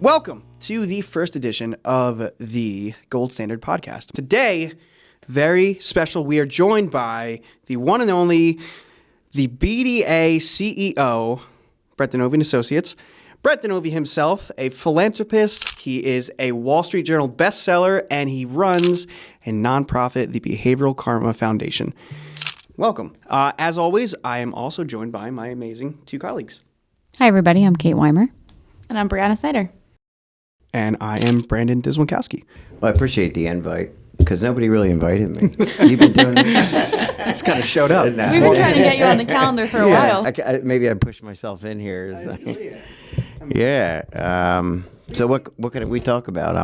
Welcome to the first edition of the Gold Standard Podcast. Today, very special, we are joined by the one and only, the BDA CEO, Brett DiNovi and Associates. Brett DiNovi himself, a philanthropist. He is a Wall Street Journal bestseller, and he runs a nonprofit, the Behavioral Karma Foundation. Welcome. As always, I am also joined by my amazing two colleagues. Hi, everybody. I'm Kate Wiamer. And I'm Brianna Snyder. And I am Brandon Dzwonkowski. Well, I appreciate the invite because nobody really invited me. You've been doing this. Just kind of showed up. We've been trying to get you on the calendar for a while. Maybe I pushed myself in here. So what can we talk about?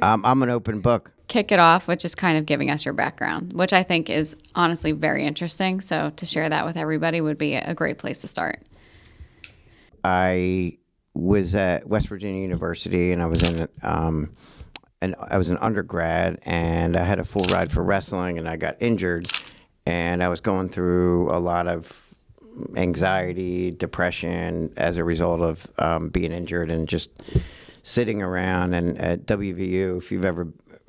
I'm an open book. Kick it off with just kind of giving us your background, which I think is honestly very interesting. So to share that with everybody would be a great place to start. I was at West Virginia University, and I was I was an undergrad, and I had a full ride for wrestling, and I got injured, and I was going through a lot of anxiety, depression as a result of being injured and just sitting around. And at WVU, if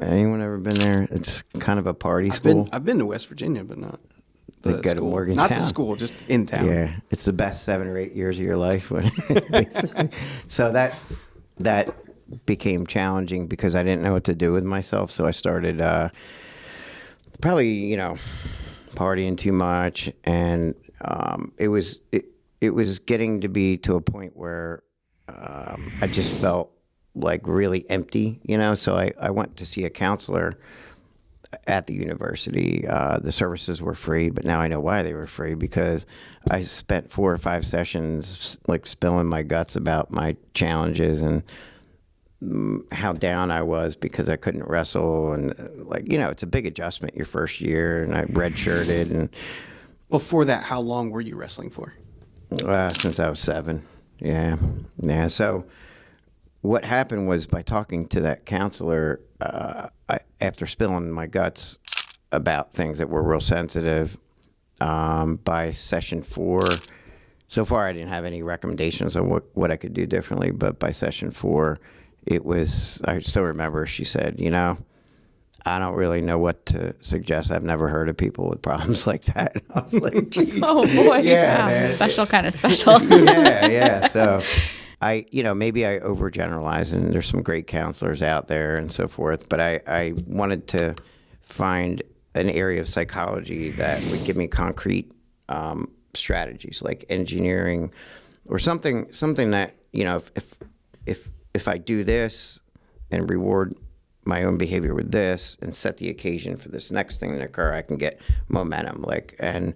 anyone ever been there, it's kind of a party school. I've been to West Virginia, but not the school. Not the school, just in town. Yeah, it's the best 7 or 8 years of your life, basically. So that became challenging because I didn't know what to do with myself. So I started probably partying too much, and it was getting to be to a point where I just felt like really empty, So I went to see a counselor at the university. The services were free, but now I know why they were free, because I spent 4 or 5 sessions like spilling my guts about my challenges and how down I was because I couldn't wrestle, and it's a big adjustment your first year, and I redshirted. And before that, how long were you wrestling for? Since I was 7. Yeah. So what happened was, by talking to that counselor, after spilling my guts about things that were real sensitive, by session 4, so far I didn't have any recommendations on what I could do differently, but by session 4, I still remember she said, I don't really know what to suggest. I've never heard of people with problems like that. And I was like, geez. Oh, boy. Yeah, wow. Special kind of special. yeah. So maybe I overgeneralize, and there's some great counselors out there and so forth, but I wanted to find an area of psychology that would give me concrete strategies, like engineering or something that, if I do this and reward my own behavior with this and set the occasion for this next thing to occur, I can get momentum. And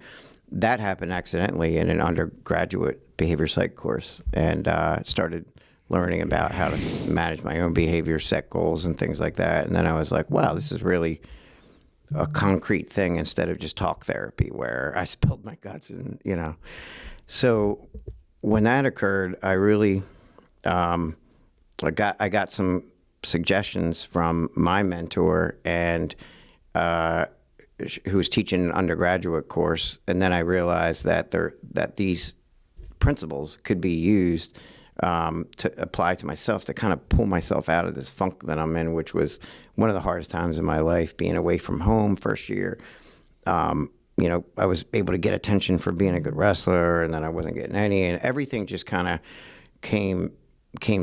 that happened accidentally in an undergraduate behavior psych course, and started learning about how to manage my own behavior, set goals and things like that. And then I was like, wow, this is really a concrete thing instead of just talk therapy where I spilled my guts and, So when that occurred, I really, I got some suggestions from my mentor, and who was teaching an undergraduate course, and then I realized that these principles could be used to apply to myself, to kind of pull myself out of this funk that I'm in, which was one of the hardest times in my life, being away from home first year. I was able to get attention for being a good wrestler, and then I wasn't getting any, and everything just kind of came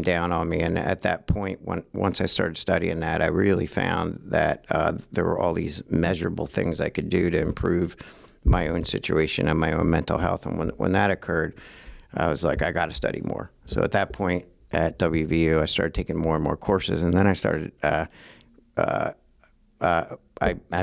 down on me. And at that point, once I started studying that, I really found that there were all these measurable things I could do to improve my own situation and my own mental health. And when that occurred, I was like, I got to study more. So at that point at WVU, I started taking more and more courses. And then I started, I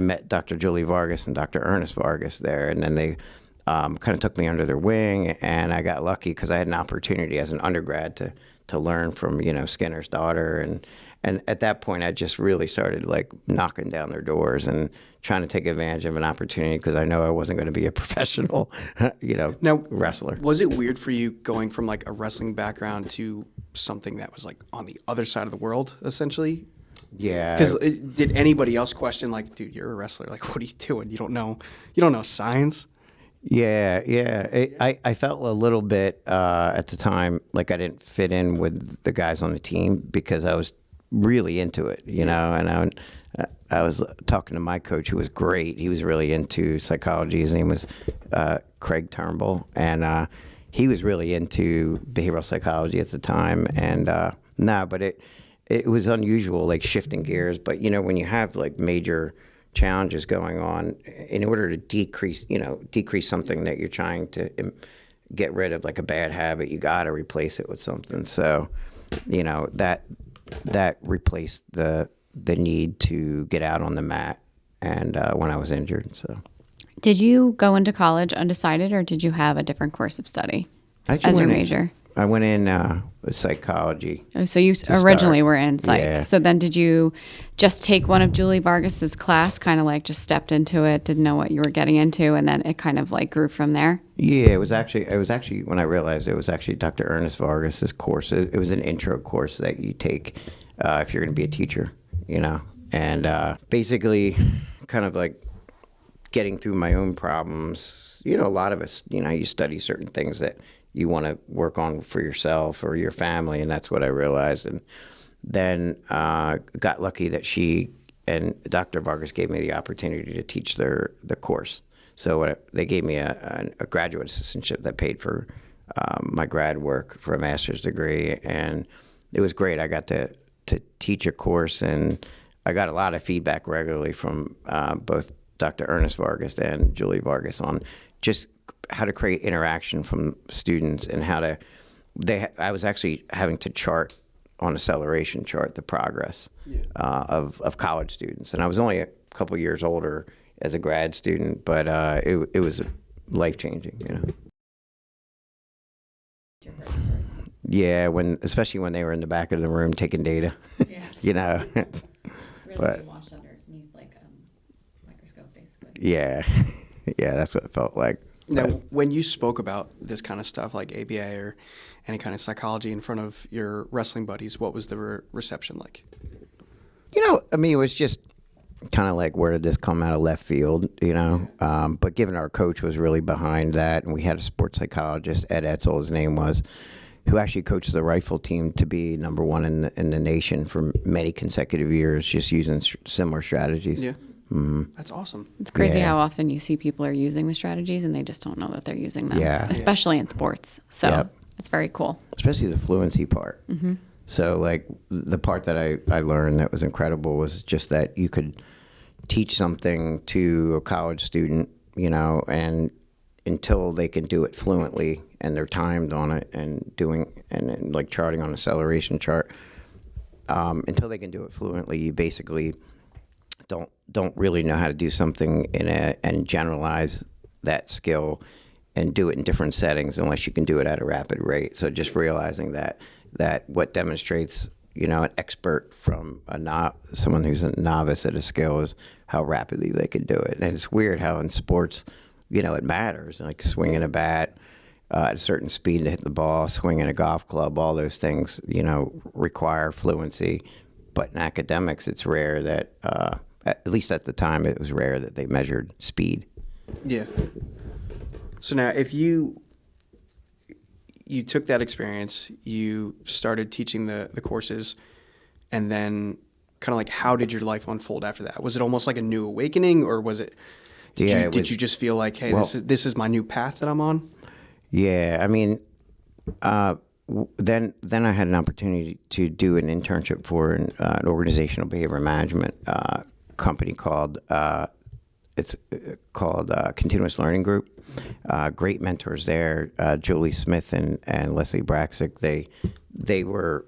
met Dr. Julie Vargas and Dr. Ernest Vargas there. And then they kind of took me under their wing. And I got lucky because I had an opportunity as an undergrad to learn from, Skinner's daughter. And at that point, I just really started like knocking down their doors and trying to take advantage of an opportunity, because I know I wasn't going to be a professional, wrestler. Was it weird for you going from like a wrestling background to something that was like on the other side of the world, essentially? Yeah. Because did anybody else question, like, dude, you're a wrestler. Like, what are you doing? You don't know science? Yeah, yeah. I felt a little bit at the time like I didn't fit in with the guys on the team because I was really into it, you know. And I was talking to my coach, who was great. He was really into psychology. His name was Craig Turnbull, and he was really into behavioral psychology at the time. And but it was unusual, like shifting gears. But you know, when you have like major challenges going on, in order to decrease something that you're trying to get rid of, like a bad habit, you got to replace it with something. So, you know, that replaced the need to get out on the mat, and when I was injured. So, Did you go into college undecided, or did you have a different course of study as your major? I went in psychology. Oh, so you originally start. were in psych. Yeah. So then did you just take one of Julie Vargas's class, kind of like just stepped into it, didn't know what you were getting into, and then it kind of like grew from there? Yeah, it was actually when I realized it was actually Dr. Ernest Vargas's course. It was an intro course that you take if you're going to be a teacher, you know, and basically kind of like getting through my own problems. You know, a lot of us, you know, you study certain things that you want to work on for yourself or your family, and that's what I realized. And then got lucky that she and Dr. Vargas gave me the opportunity to teach the course. So they gave me a graduate assistantship that paid for my grad work for a master's degree, and it was great. I got to teach a course, and I got a lot of feedback regularly from both Dr. Ernest Vargas and Julie Vargas on just how to create interaction from students, and how to I was actually having to chart on acceleration chart the progress of college students, and I was only a couple years older as a grad student, but it was life-changing, you know. Yeah, especially when they were in the back of the room taking data. Yeah. You know. Really washed underneath like a microscope, basically. Yeah. Yeah, that's what it felt like. Now, when you spoke about this kind of stuff, like ABA or any kind of psychology in front of your wrestling buddies, what was the reception like? You know, I mean, it was just kind of like, where did this come out of left field, you know? But given our coach was really behind that, and we had a sports psychologist, Ed Etzel, his name was, who actually coached the rifle team to be number one in the nation for many consecutive years, just using similar strategies. Yeah. Mm-hmm. That's awesome. It's crazy Yeah. how often you see people are using the strategies and they just don't know that they're using them, Yeah. especially in sports. So Yep. it's very cool. Especially the fluency part. Mm-hmm. So, like, the part that I learned that was incredible was just that you could teach something to a college student, you know, and until they can do it fluently and they're timed on it and like charting on an acceleration chart, until they can do it fluently, you basically don't really know how to do something and generalize that skill and do it in different settings unless you can do it at a rapid rate. So just realizing that what demonstrates, you know, an expert from someone who's a novice at a skill is how rapidly they can do it. And it's weird how in sports, you know, it matters, like swinging a bat at a certain speed to hit the ball, swinging a golf club, all those things, you know, require fluency. But in academics, it's rare that, at least at the time, it was rare that they measured speed. Yeah. So now, if you took that experience, you started teaching the courses, and then kind of like, how did your life unfold after that? Was it almost like a new awakening, or was it? Did you just feel like, hey, this is my new path that I'm on? Yeah, I mean, then I had an opportunity to do an internship for an organizational behavior management company called Continuous Learning Group. Great mentors there, Julie Smith and Leslie Braxick. They were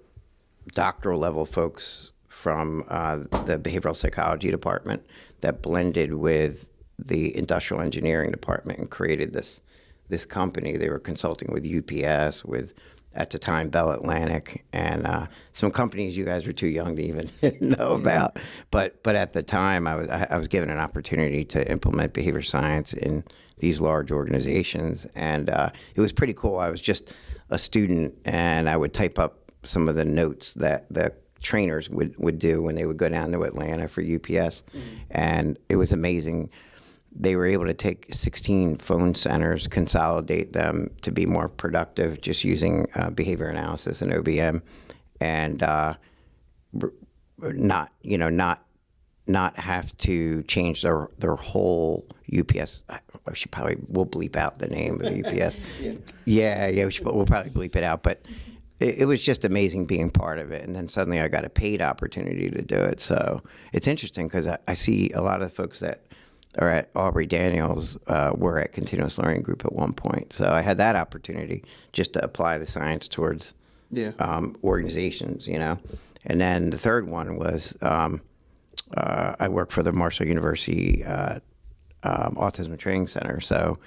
doctoral level folks from the behavioral psychology department that blended with the industrial engineering department and created this company. They were consulting with UPS, with, at the time, Bell Atlantic, and some companies you guys were too young to even know about. But at the time, I was given an opportunity to implement behavior science in these large organizations, and it was pretty cool. I was just a student, and I would type up some of the notes that the trainers would do when they would go down to Atlanta for UPS, and it was amazing they were able to take 16 phone centers, consolidate them to be more productive, just using behavior analysis and OBM, and not have to change their whole UPS. I should probably we'll bleep out the name of UPS. Yeah, we'll probably bleep it out. But it was just amazing being part of it. And then suddenly I got a paid opportunity to do it. So it's interesting because I see a lot of folks that are at Aubrey Daniels were at Continuous Learning Group at one point. So I had that opportunity just to apply the science towards organizations, And then the third one was I work for the Marshall University Autism Training Center. So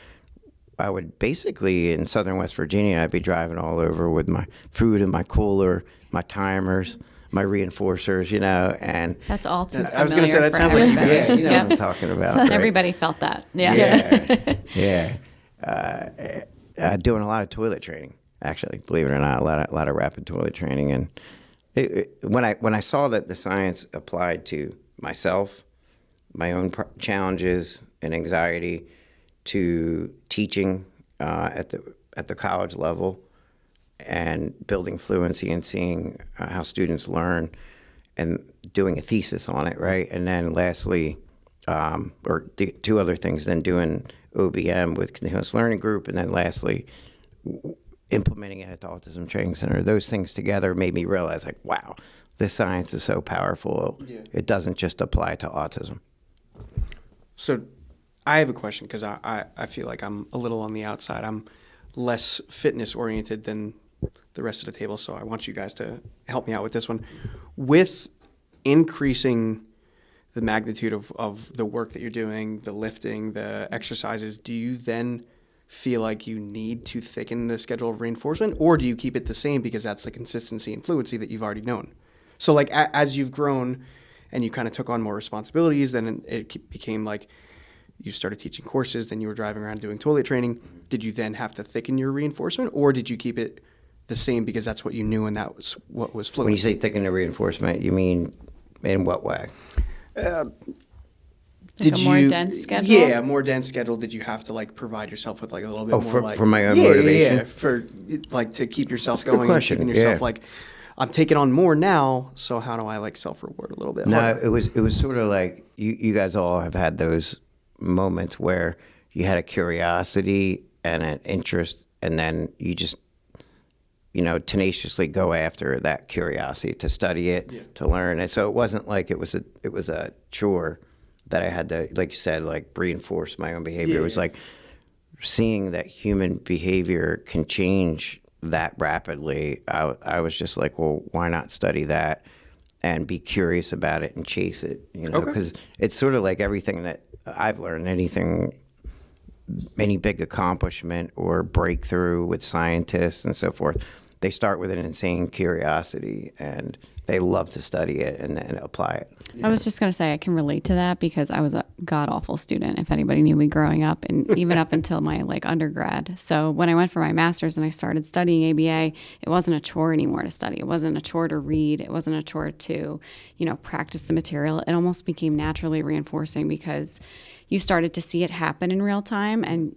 I would basically, in southern West Virginia, I'd be driving all over with my food in my cooler, my timers, my reinforcers, and That's all too familiar. I was going to say, that sounds like you guys. you know what I'm talking about. Right? Everybody felt that. Yeah. Doing a lot of toilet training, actually, believe it or not, a lot of rapid toilet training. And when I saw that the science applied to myself, my own challenges and anxiety, to teaching at the college level and building fluency and seeing how students learn and doing a thesis on it, right? And then lastly, two other things, then doing OBM with Continuous Learning Group, and then lastly, implementing it at the Autism Training Center. Those things together made me realize, like, wow, this science is so powerful. Yeah. It doesn't just apply to autism. So I have a question because I feel like I'm a little on the outside. I'm less fitness oriented than the rest of the table, so I want you guys to help me out with this one. With increasing the magnitude of the work that you're doing, the lifting, the exercises, do you then feel like you need to thicken the schedule of reinforcement, or do you keep it the same because that's the consistency and fluency that you've already known? So like as you've grown and you kind of took on more responsibilities, then it became like you started teaching courses, then you were driving around doing toilet training. Did you then have to thicken your reinforcement, or did you keep it the same because that's what you knew and that was what was fluent? When you say thicken the reinforcement, you mean in what way? Did a more dense schedule? Yeah, a more dense schedule. Did you have to provide yourself with like a little bit more for my own motivation? Yeah, for like to keep yourself going and keeping Yeah. yourself like, I'm taking on more now, so how do I like self-reward a little bit? No, it was sort of like you guys all have had those moments where you had a curiosity and an interest, and then you just tenaciously go after that curiosity to study it, to learn it. So it wasn't like it was a chore that I had to, like you said, like reinforce my own behavior. It was like seeing that human behavior can change that rapidly. I was just like, well, why not study that and be curious about it and chase it? Because it's sort of like everything that I've learned, any big accomplishment or breakthrough with scientists and so forth, they start with an insane curiosity and they love to study it and then apply it. I was just going to say I can relate to that because I was a god-awful student, if anybody knew me growing up, and even up until my undergrad. So when I went for my master's and I started studying ABA, it wasn't a chore anymore to study. It wasn't a chore to read. It wasn't a chore to, practice the material. It almost became naturally reinforcing because you started to see it happen in real time, and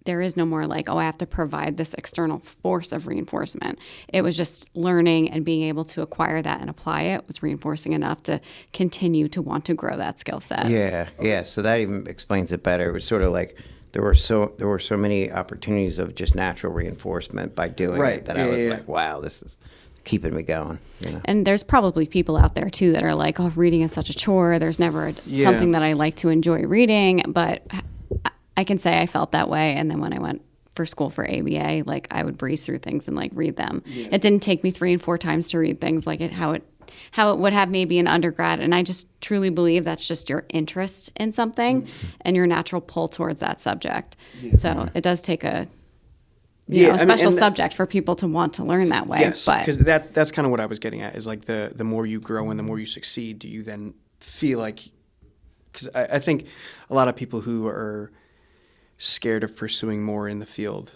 there is no more like, I have to provide this external force of reinforcement. It was just learning and being able to acquire that and apply it was reinforcing enough to continue to want to grow that skill set. Yeah. So that even explains it better. It was sort of like there were so many opportunities of just natural reinforcement by doing it that I was like, wow, this is keeping me going. And there's probably people out there too that are like, reading is such a chore. There's never something that I like to enjoy reading, but I can say I felt that way. And then when I went for school for ABA, like I would breeze through things and like read them. Yeah. It didn't take me 3 and 4 times to read things like how it would have maybe an undergrad. And I just truly believe that's just your interest in something and your natural pull towards that subject. Yeah. So it does take a special subject for people to want to learn that way. Yes, because that's kind of what I was getting at is like the more you grow and the more you succeed, do you then feel like, because I think a lot of people who are scared of pursuing more in the field,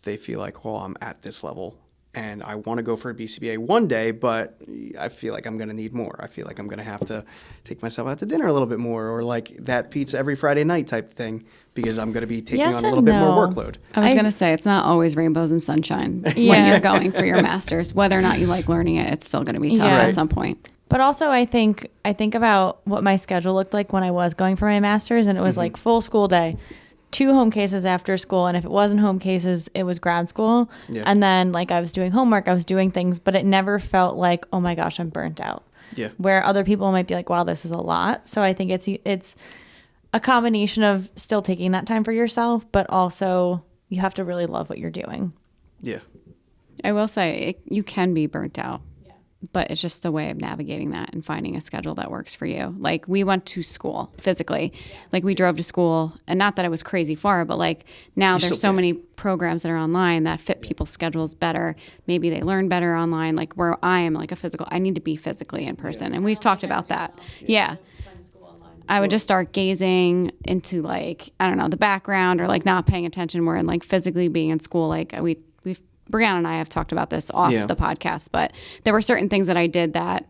they feel like, well, I'm at this level and I want to go for a BCBA one day, but I feel like I'm going to need more. I feel like I'm going to have to take myself out to dinner a little bit more, or like that pizza every Friday night type thing, because I'm going to be taking Yes on a and little bit more no. workload. I was going to say, it's not always rainbows and sunshine when Yeah. you're going for your master's. Whether or not you like learning it, it's still going to be tough Yeah. at some point. But also, I think about what my schedule looked like when I was going for my master's, and it was like full school day, 2 home cases after school, and if it wasn't home cases, it was grad school. Yeah. And then like I was doing homework, I was doing things, but it never felt like, oh my gosh, I'm burnt out. Yeah. Where other people might be like, wow, this is a lot. So I think it's a combination of still taking that time for yourself, but also you have to really love what you're doing. Yeah. I will say, you can be burnt out. But it's just a way of navigating that and finding a schedule that works for you. Like, we went to school physically. Like, we drove to school, and not that it was crazy far, but like now there's so many programs that are online that fit people's schedules better. Maybe they learn better online. Like, where I am like I need to be physically in person. And we've talked about that. Yeah. I would just start gazing into like, I don't know, the background, or like not paying attention more, and like physically being in school. Like we've Brianna and I have talked about this off the podcast, but there were certain things that I did that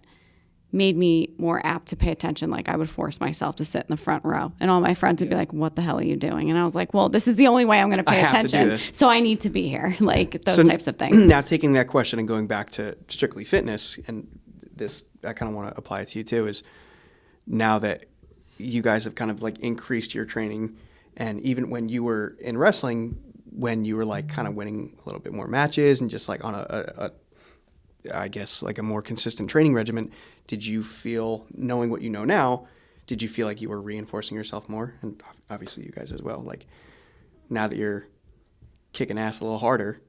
made me more apt to pay attention. Like, I would force myself to sit in the front row, and all my friends would be like, what the hell are you doing? And I was like, well, this is the only way I'm going to pay have to do attention. this. So I need to be here. Like, those types of things. Now, taking that question and going back to strictly fitness, and this I kind of want to apply it to you too, is now that you guys have kind of like increased your training, and even when you were in wrestling, when you were like kind of winning a little bit more matches and just like on I guess like a more consistent training regimen, did you feel, knowing what you know now, did you feel like you were reinforcing yourself more? And obviously you guys as well, like now that you're kicking ass a little harder,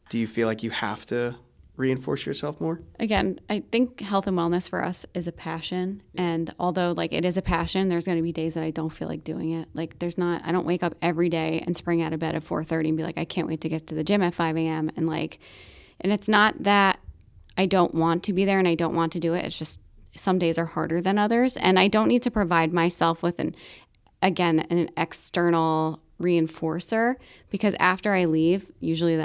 do you feel like you have to reinforce yourself more? Again, I think health and wellness for us is a passion. And although like it is a passion, there's going to be days that I don't feel like doing it. Like, I don't wake up every day and spring out of bed at 4:30 and be like, I can't wait to get to the gym at 5 a.m. And it's not that I don't want to be there and I don't want to do it. It's just some days are harder than others. And I don't need to provide myself with an external reinforcer, because after I leave, usually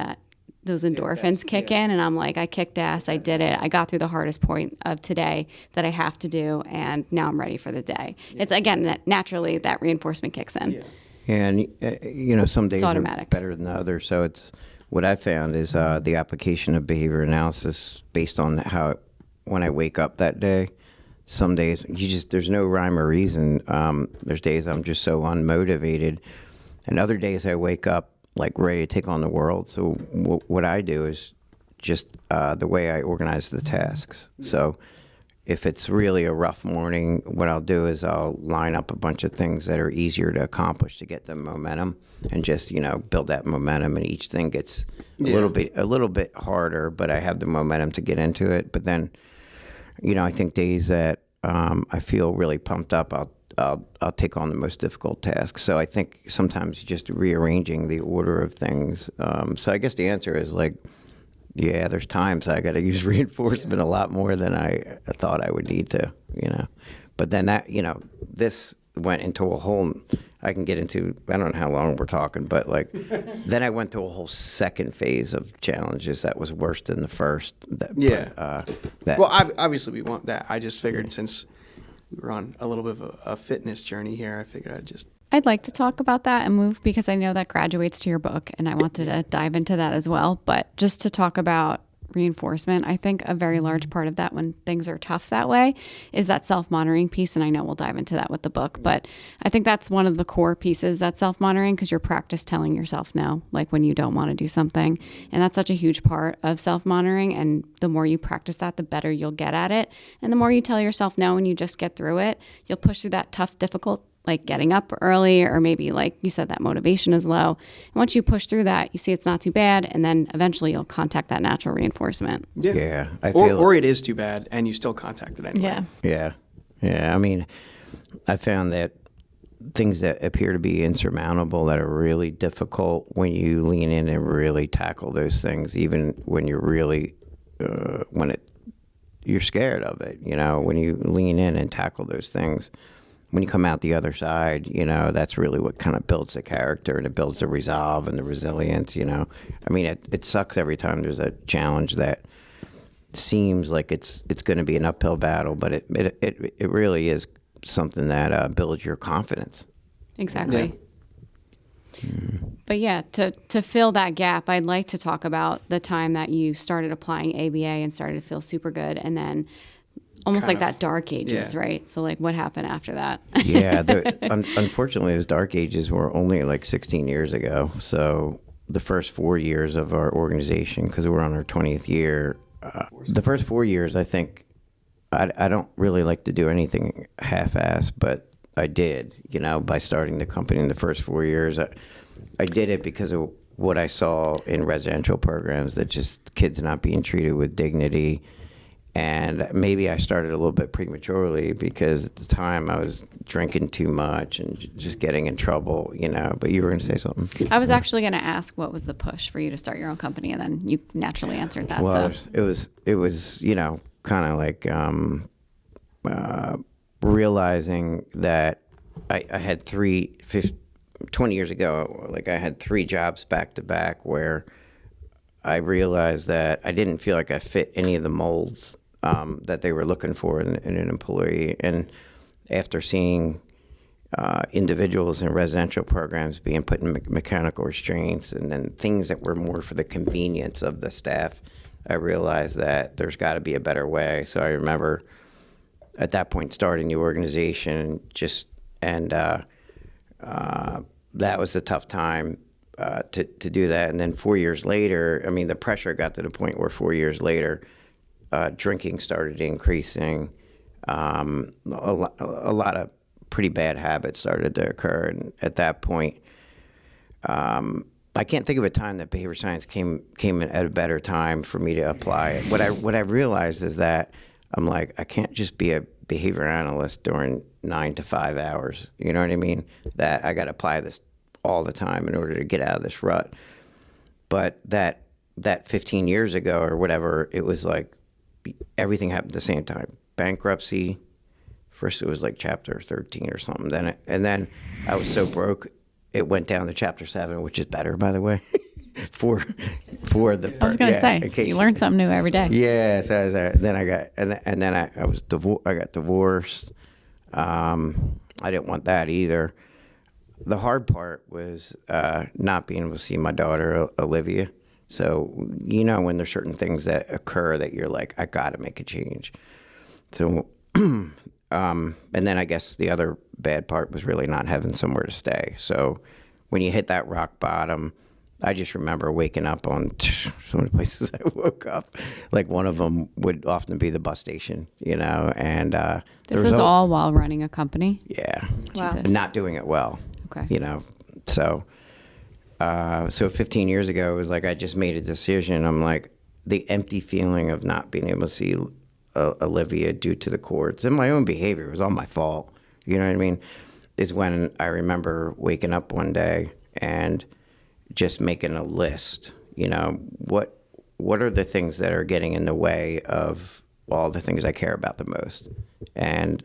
those endorphins kick in, and I'm like, I kicked ass, I did it, I got through the hardest point of today that I have to do, and now I'm ready for the day. It's, again, that naturally that reinforcement kicks in. And some days are automatic. better than others. So it's what I found is the application of behavior analysis based on when I wake up that day. Some days there's no rhyme or reason. There's days I'm just so unmotivated, and other days I wake up like ready to take on the world. So what I do is just the way I organize the tasks. So if it's really a rough morning, what I'll do is I'll line up a bunch of things that are easier to accomplish to get the momentum, and just build that momentum, and each thing gets a little bit harder, but I have the momentum to get into it. But then I think days that I feel really pumped up, I'll take on the most difficult tasks. So I think sometimes just rearranging the order of things. So I guess the answer is there's times I got to use reinforcement a lot more than I thought I would need to, But then that, this went into a whole, I can get into, I don't know how long we're talking, but then I went to a whole second phase of challenges that was worse than the first. Obviously we want that. I just figured since we were on a little bit of a fitness journey here, I figured I'd like to talk about that and move, because I know that graduates to your book, and I wanted to dive into that as well. But just to talk about reinforcement, I think a very large part of that when things are tough that way is that self-monitoring piece. And I know we'll dive into that with the book, but I think that's one of the core pieces, that self-monitoring, because you're practice telling yourself no, like when you don't want to do something. And that's such a huge part of self-monitoring. And the more you practice that, the better you'll get at it. And the more you tell yourself no and you just get through it, you'll push through that tough, difficult, like getting up early, or maybe like you said, that motivation is low. And once you push through that, you see it's not too bad, and then eventually you'll contact that natural reinforcement. Yeah. Or it is too bad and you still contact it anyway. Yeah. Yeah. I mean, I found that things that appear to be insurmountable, that are really difficult, when you lean in and really tackle those things, even when you're really, you're scared of it, when you lean in and tackle those things, when you come out the other side, you know, that's really what kind of builds the character, and it builds the resolve and the resilience, you know. I mean, it sucks every time there's a challenge that seems like it's going to be an uphill battle, but it really is something that builds your confidence. Exactly. But yeah, to fill that gap, I'd like to talk about the time that you started applying ABA and started to feel super good, and then almost Kind like of, that dark ages, yeah. right? So like what happened after that? Yeah, unfortunately, those dark ages were only like 16 years ago. So the first 4 years of our organization, because we're on our 20th year, the first 4 years, I think, I don't really like to do anything half-assed, but I did, you know, by starting the company in the first 4 years. I did it because of what I saw in residential programs, that just kids not being treated with dignity. And maybe I started a little bit prematurely because at the time I was drinking too much and just getting in trouble, you know. But you were going to say something. I was actually going to ask what was the push for you to start your own company, and then you naturally answered that. Well, So it was, you know, kind of like realizing that I had 20 years ago, like I had 3 jobs back to back where I realized that I didn't feel like I fit any of the molds that they were looking for in an employee. And after seeing individuals in residential programs being put in mechanical restraints and then things that were more for the convenience of the staff, I realized that there's got to be a better way. So I remember at that point starting the organization, that was a tough time to do that. And then 4 years later, I mean, the pressure got to the point where 4 years later, drinking started increasing. A lot of pretty bad habits started to occur. And at that point, I can't think of a time that behavior science came in at a better time for me to apply it. What I realized is that I'm like, I can't just be a behavior analyst during 9 to 5 hours. You know what I mean? That I got to apply this all the time in order to get out of this rut. But that 15 years ago or whatever, it was like everything happened at the same time. Bankruptcy. First it was like chapter 13 or something. Then I was so broke, it went down to chapter 7, which is better, by the way. for the I was going to say, so you learn something new every day. Yeah, so then I got and then I got divorced. I didn't want that either. The hard part was not being able to see my daughter Olivia. So you know when there's certain things that occur that you're like, I got to make a change. So and then I guess the other bad part was really not having somewhere to stay. So when you hit that rock bottom, I just remember waking up on some of the places I woke up. Like one of them would often be the bus station, you know. And This was all while running a company? Yeah. Wow. And not doing it well. Okay. You know, so 15 years ago, it was like I just made a decision. I'm like, the empty feeling of not being able to see Olivia due to the courts and my own behavior, it was all my fault. You know what I mean? Is when I remember waking up one day and just making a list. You know, what are the things that are getting in the way of all the things I care about the most? And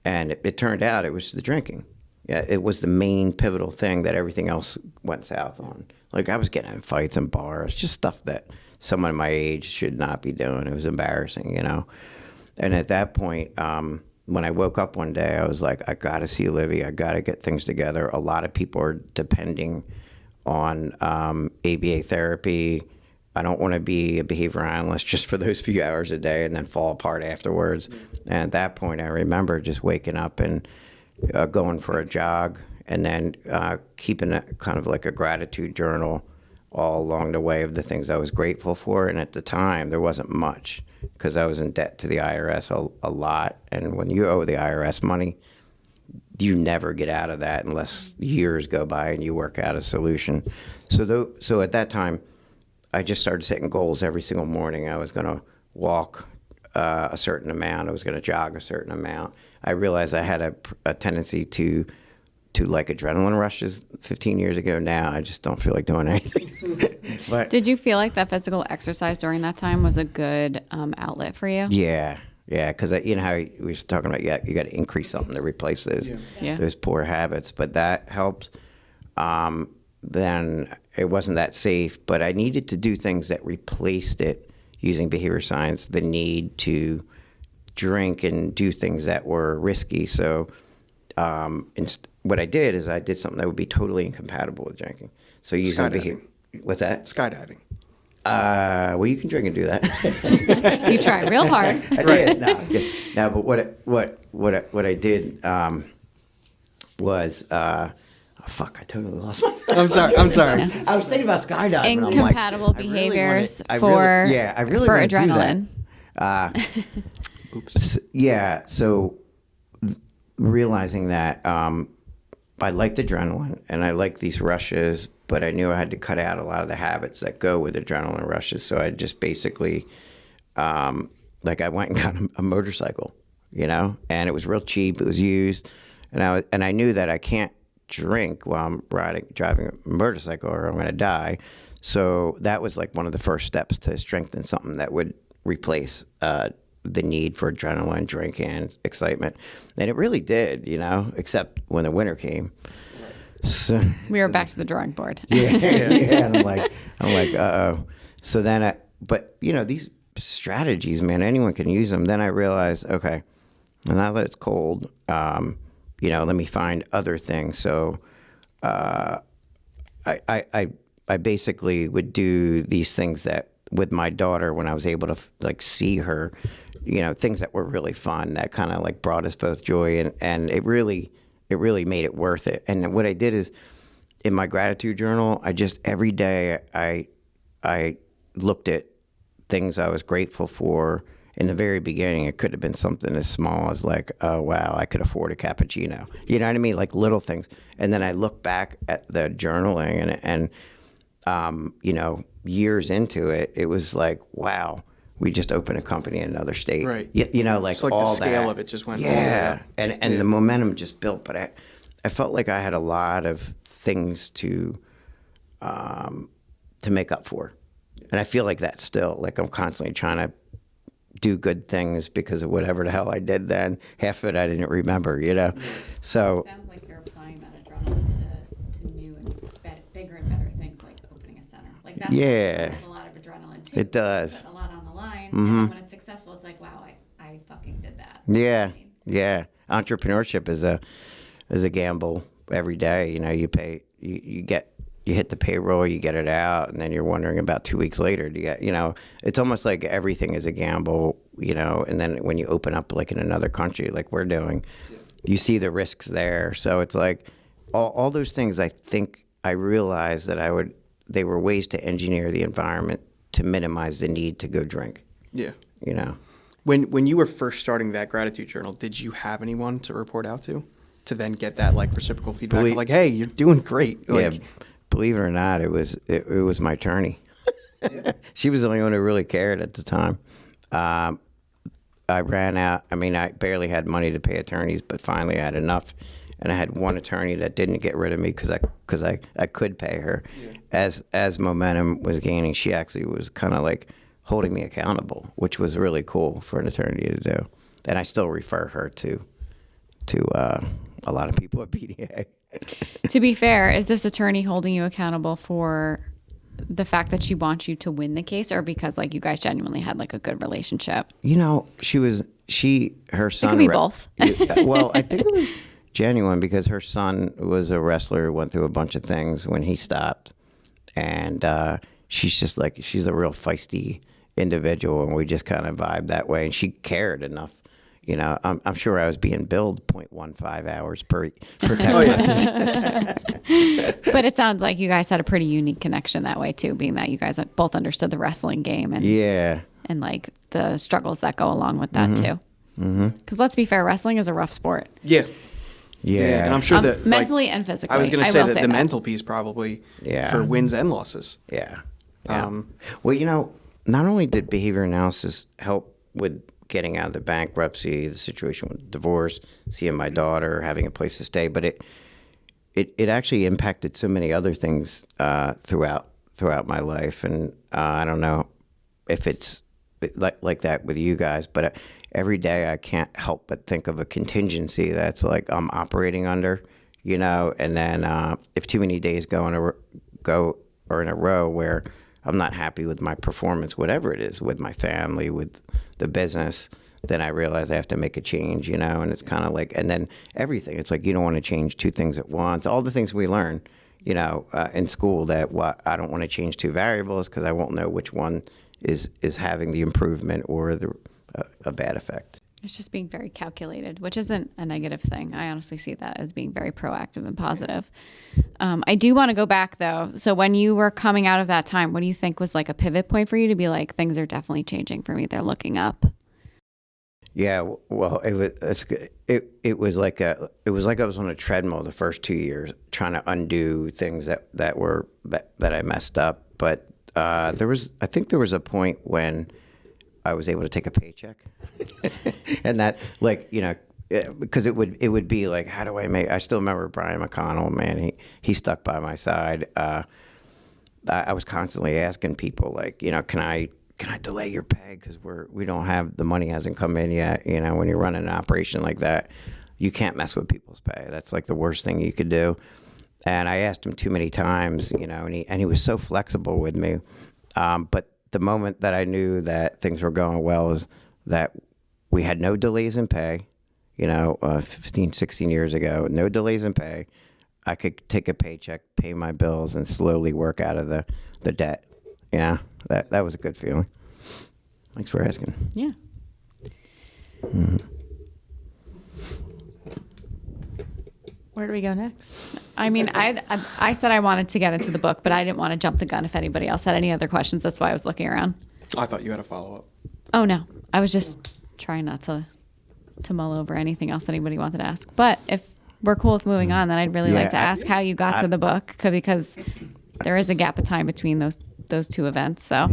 it turned out it was the drinking. Yeah, it was the main pivotal thing that everything else went south on. Like I was getting in fights in bars, just stuff that someone my age should not be doing. It was embarrassing, you know. And at that point, when I woke up one day, I was like, I got to see Olivia. I got to get things together. A lot of people are depending on ABA therapy. I don't want to be a behavior analyst just for those few hours a day and then fall apart afterwards. And at that point, I remember just waking up and going for a jog and then keeping a kind of like a gratitude journal all along the way of the things I was grateful for. And at the time, there wasn't much because I was in debt to the IRS a lot. And when you owe the IRS money, you never get out of that unless years go by and you work out a solution. So at that time, I just started setting goals every single morning. I was going to walk a certain amount. I was going to jog a certain amount. I realized I had a tendency to like adrenaline rushes 15 years ago. Now I just don't feel like doing anything. But Did you feel like that physical exercise during that time was a good outlet for you? yeah, Yeah, because you know how we were talking about, you got to increase something to replace Yeah. those poor habits, but that helped. Then it wasn't that safe, but I needed to do things that replaced it using behavior science, the need to drink and do things that were risky. So what I did is I did something that would be totally incompatible with drinking. So using behavior. What's that? Skydiving. Well, you can drink and do that. You try real hard. I did. No, I'm kidding. No, but what I did was fuck. I totally lost myself. I'm sorry. I was thinking about skydiving. and I'm like, Incompatible I really behaviors wanna- I for really- yeah, I really for wanna do that. adrenaline. Oops. Yeah, so realizing that I liked adrenaline and I liked these rushes, but I knew I had to cut out a lot of the habits that go with adrenaline rushes. So I just basically, I went and got a motorcycle, and it was real cheap. It was used, and I knew that I can't drink while I'm driving a motorcycle, or I'm going to die. So that was like one of the first steps to strengthen something that would replace the need for adrenaline, drinking, excitement. And it really did, except when the winter came. So, We were back to the drawing board. yeah. And I'm like, uh-oh. So then but these strategies, man, anyone can use them. Then I realized, okay, well, now that it's cold, let me find other things. So, I basically would do these things that with my daughter when I was able to see her, things that were really fun that kind of brought us both joy, and it really made it worth it. And what I did is in my gratitude journal, I just every day I looked at things I was grateful for. In the very beginning, it could have been something as small as oh wow, I could afford a cappuccino. You know what I mean? Like little things. And then I look back at the journaling and years into it, it was like, wow, we just opened a company in another state. Right. Like it's like all the scale that. of it just went. Yeah. And the momentum just built. But I felt like I had a lot of things to make up for. And I feel like that still. I'm constantly trying to do good things because of whatever the hell I did then. Half of it I didn't remember, So Sounds like you're applying that adrenaline to new and bigger and better things, like opening a center. Like that's a lot of adrenaline too. It does. Put a lot on the line, and then when it's successful, it's like, wow, I fucking did that. Yeah, yeah. Entrepreneurship is a gamble every day. You pay, you hit the payroll, you get it out, and then you're wondering about 2 weeks later to get, it's almost like everything is a gamble, and then when you open up in another country like we're doing, you see the risks there. So it's like all those things. I think I realized that they were ways to engineer the environment to minimize the need to go drink. Yeah. When you were first starting that gratitude journal, did you have anyone to report out to then get that reciprocal feedback of hey, you're doing great? Yeah. Believe it or not, it was my attorney. She was the only one who really cared at the time. I ran out. I mean, I barely had money to pay attorneys, but finally I had enough. And I had one attorney that didn't get rid of me because I could pay her. Yeah. As momentum was gaining, she actually was kind of holding me accountable, which was really cool for an attorney to do. And I still refer her to a lot of people at BDA. To be fair, is this attorney holding you accountable for the fact that she wants you to win the case, or because you guys genuinely had a good relationship? Her son. It could be both. Well, I think it was genuine because her son was a wrestler who went through a bunch of things when he stopped, and she's just she's a real feisty individual, and we just kind of vibe that way, and she cared enough. I'm sure I was being billed 0.15 hours per text message. But it sounds like you guys had a pretty unique connection that way too, being that you guys both understood the wrestling game and the struggles that go along with that too. Because let's be fair, wrestling is a rough sport. Yeah. Yeah, and I'm sure that mentally and physically. I was going to say that the mental piece probably for wins and losses. Yeah. Well, not only did behavior analysis help with getting out of the bankruptcy, the situation with divorce, seeing my daughter, having a place to stay, but it actually impacted so many other things throughout my life, and I don't know if it's like that with you guys, but every day I can't help but think of a contingency that's like I'm operating under, and then if too many days go in a row where I'm not happy with my performance, whatever it is, with my family, with the business, then I realize I have to make a change, and it's kind of like, and then everything, it's like you don't want to change two things at once. All the things we learn, in school, that I don't want to change two variables because I won't know which one is having the improvement or a bad effect. It's just being very calculated, which isn't a negative thing. I honestly see that as being very proactive and positive. I do want to go back, though. So when you were coming out of that time, what do you think was like a pivot point for you to be like, things are definitely changing for me? They're looking up. Yeah, well, it was like I was on a treadmill the first 2 years trying to undo things that I messed up. But there was a point when I was able to take a paycheck, and that, like, because it would be like, how do I make? I still remember Brian McConnell, man. He stuck by my side. I was constantly asking people, like, can I delay your pay because we don't have, the money hasn't come in yet. When you're running an operation like that, you can't mess with people's pay. That's like the worst thing you could do. And I asked him too many times, and he was so flexible with me. But the moment that I knew that things were going well is that we had no delays in pay, 15, 16 years ago, no delays in pay. I could take a paycheck, pay my bills, and slowly work out of the debt. Yeah, that was a good feeling. Thanks for asking. Yeah. Mm-hmm. Where do we go next? I mean, I said I wanted to get into the book, but I didn't want to jump the gun if anybody else had any other questions. That's why I was looking around. I thought you had a follow-up. Oh, no. I was just trying not to mull over anything else anybody wanted to ask. But if we're cool with moving on, then I'd really like to ask how you got to the book, because there is a gap of time between those two events. So,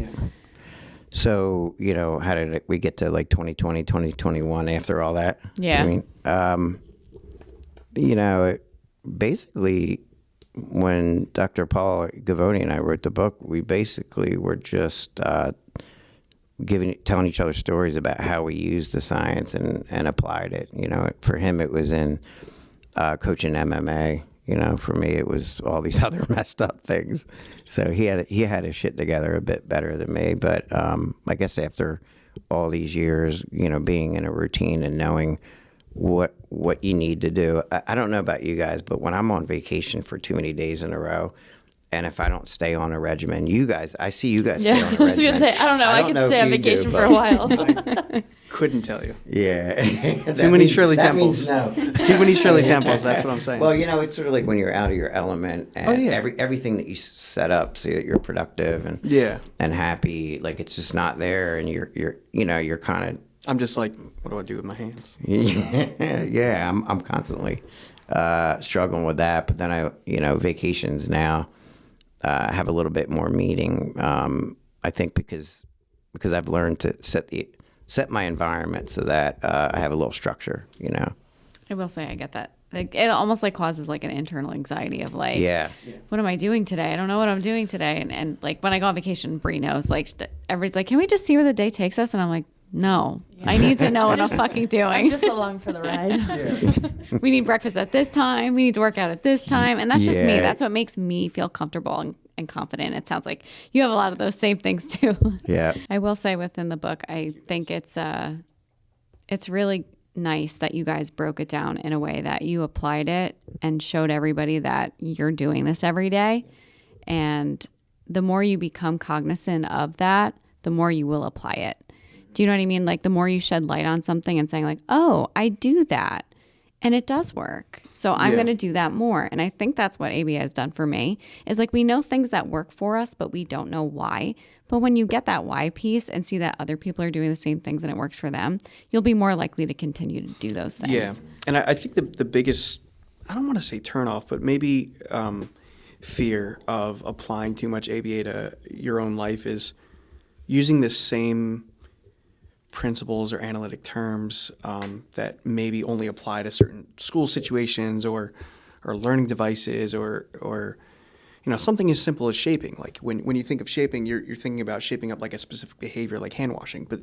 So, how did we get to like 2020, 2021 after all that? Yeah. I mean, basically when Dr. Paulie Gavoni and I wrote the book, we basically were just telling each other stories about how we used the science and applied it. For him, it was in coaching MMA. For me, it was all these other messed up things. So he had his shit together a bit better than me. But I guess after all these years, being in a routine and knowing what you need to do, I don't know about you guys, but when I'm on vacation for too many days in a row, and if I don't stay on a regimen, I see you guys stay on a regimen. I was going to say, I don't know. I could stay on vacation for a while. Couldn't tell you. Yeah. Too many Shirley Temples. No. Too many Shirley Temples. That's what I'm saying. Well, it's sort of like when you're out of your element, and everything that you set up so that you're productive and happy, like it's just not there, and you're kind of. I'm just like, what do I do with my hands? Yeah. I'm constantly struggling with that, but then vacations now have a little bit more meaning. I think because I've learned to set my environment so that I have a little structure, I will say I get that. Like, it almost like causes like an internal anxiety of like, yeah, what am I doing today? I don't know what I'm doing today. And like when I go on vacation, Bree knows, like everybody's like, can we just see where the day takes us? And I'm like, no, I need to know what I'm fucking doing. I'm just along for the ride. We need breakfast at this time. We need to work out at this time. And that's just me. That's what makes me feel comfortable and confident. It sounds like you have a lot of those same things too. Yeah. I will say within the book, I think it's really nice that you guys broke it down in a way that you applied it and showed everybody that you're doing this every day. And the more you become cognizant of that, the more you will apply it. Do you know what I mean? Like the more you shed light on something and saying like, oh, I do that and it does work. So I'm going to do that more. And I think that's what ABA has done for me is like, we know things that work for us, but we don't know why. But when you get that why piece and see that other people are doing the same things and it works for them, you'll be more likely to continue to do those things. Yeah. And I think the biggest, I don't want to say turnoff, but maybe fear of applying too much ABA to your own life is using the same principles or analytic terms that maybe only apply to certain school situations or learning devices or something as simple as shaping. Like when you think of shaping, you're thinking about shaping up like a specific behavior like hand washing. But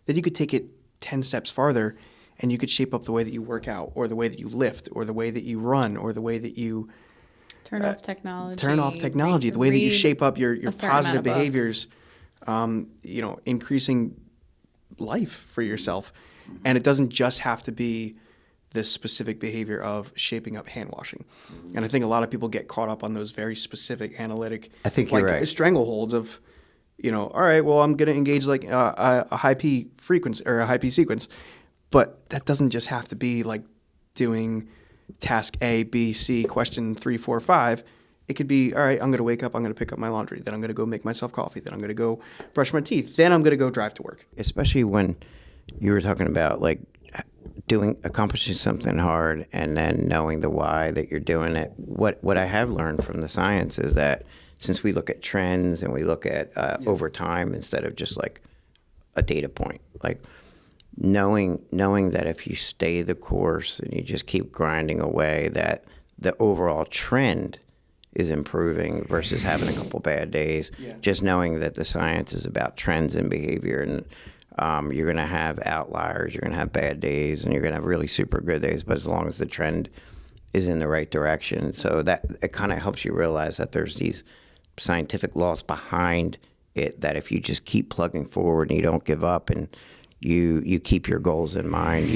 then you could take it 10 steps farther and you could shape up the way that you work out or the way that you lift or the way that you run or the way that you Turn off technology. The way that you shape up your positive books. behaviors, increasing life for yourself. And it doesn't just have to be this specific behavior of shaping up hand washing. And I think a lot of people get caught up on those very specific analytic, I think you're right. strangleholds of, all right, well, I'm going to engage like a high P frequency or a high P sequence. But that doesn't just have to be like doing task A, B, C, question 3, 4, 5. It could be, all right, I'm going to wake up, I'm going to pick up my laundry, then I'm going to go make myself coffee, then I'm going to go brush my teeth, then I'm going to go drive to work. Especially when you were talking about like accomplishing something hard and then knowing the why that you're doing it. What I have learned from the science is that since we look at trends and we look at over time instead of just like a data point, like knowing that if you stay the course and you just keep grinding away, that the overall trend is improving versus having a couple bad days. Yeah. Just knowing that the science is about trends in behavior, and you're going to have outliers, you're going to have bad days, and you're going to have really super good days, but as long as the trend is in the right direction. So that it kind of helps you realize that there's these scientific laws behind it, that if you just keep plugging forward and you don't give up and you keep your goals in mind,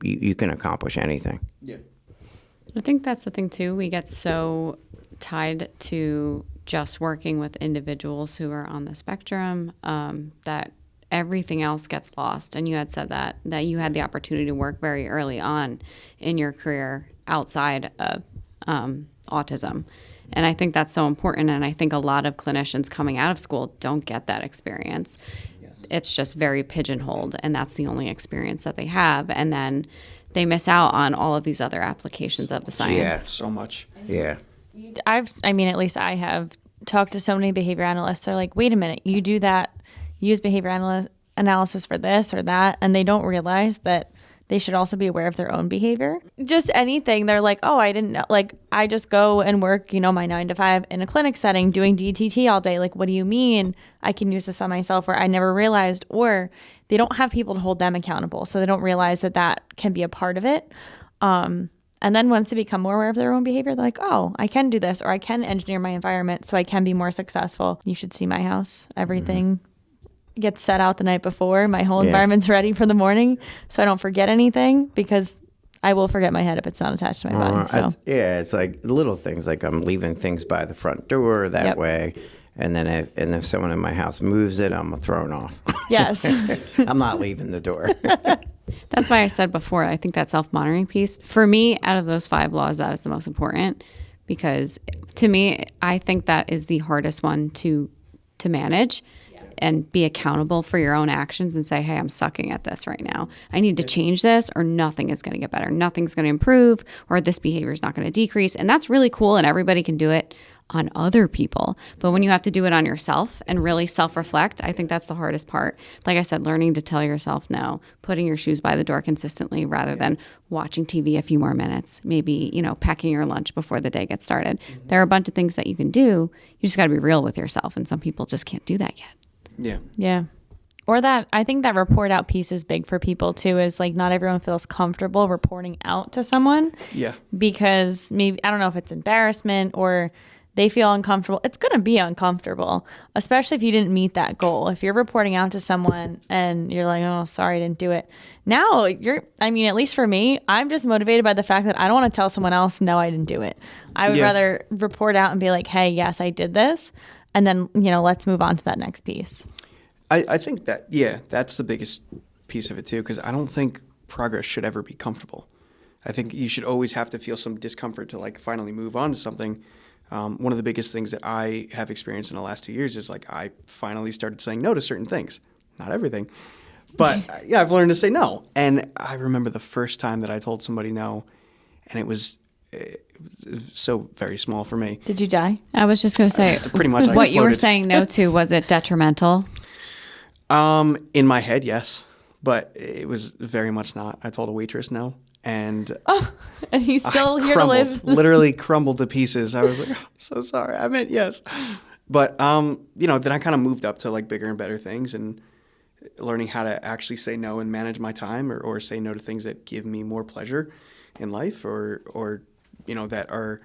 you can accomplish anything. Yeah. I think that's the thing too. We get so tied to just working with individuals who are on the spectrum that everything else gets lost. And you had said that you had the opportunity to work very early on in your career outside of autism. And I think that's so important. And I think a lot of clinicians coming out of school don't get that experience. Yes. It's just very pigeonholed, and that's the only experience that they have. And then they miss out on all of these other applications of the science. Yeah, so much. Yeah. At least I have talked to so many behavior analysts. They're like, wait a minute, you do that, use behavior analysis for this or that, and they don't realize that they should also be aware of their own behavior. Just anything. They're like, oh, I didn't know. Like, I just go and work, my 9 to 5 in a clinic setting doing DTT all day. Like, what do you mean I can use this on myself, where I never realized? Or they don't have people to hold them accountable, so they don't realize that can be a part of it. And then once they become more aware of their own behavior, they're like, oh, I can do this, or I can engineer my environment so I can be more successful. You should see my house. Everything gets set out the night before. My whole environment's ready for the morning, so I don't forget anything, because I will forget my head if it's not attached to my body. So it's like little things, like I'm leaving things by the front door that way. And then if someone in my house moves it, I'm thrown off. Yes. I'm not leaving the door. That's why I said before, I think that self-monitoring piece, for me, out of those 5 laws, that is the most important, because to me, I think that is the hardest one to manage and be accountable for your own actions and say, hey, I'm sucking at this right now. I need to change this, or nothing is going to get better. Nothing's going to improve, or this behavior is not going to decrease. And that's really cool, and everybody can do it on other people. But when you have to do it on yourself and really self-reflect, I think that's the hardest part. Like I said, learning to tell yourself no, putting your shoes by the door consistently rather than watching TV a few more minutes, maybe, packing your lunch before the day gets started. Mm-hmm. There are a bunch of things that you can do. You just got to be real with yourself. And some people just can't do that yet. Yeah. Yeah. Or that, I think that report out piece is big for people too, is like not everyone feels comfortable reporting out to someone. Yeah. Because maybe, I don't know if it's embarrassment or they feel uncomfortable. It's going to be uncomfortable, especially if you didn't meet that goal. If you're reporting out to someone and you're like, oh, sorry, I didn't do it. Now at least for me, I'm just motivated by the fact that I don't want to tell someone else, no, I didn't do it. I would rather report out and be like, hey, yes, I did this. And then, let's move on to that next piece. I think that, that's the biggest piece of it too, because I don't think progress should ever be comfortable. I think you should always have to feel some discomfort to like finally move on to something. One of the biggest things that I have experienced in the last 2 years is like I finally started saying no to certain things. Not everything. But I've learned to say no. And I remember the first time that I told somebody no, and it was so very small for me. Did you die? I was just going to say, pretty much I what you were exploded. saying no to, was it detrimental? In my head, yes. But it was very much not. I told a waitress no. and And he's still I here to live. crumbled, literally crumbled to pieces. I was like, oh, I'm so sorry. I meant yes. But, then I kind of moved up to like bigger and better things and learning how to actually say no and manage my time or say no to things that give me more pleasure in life or that are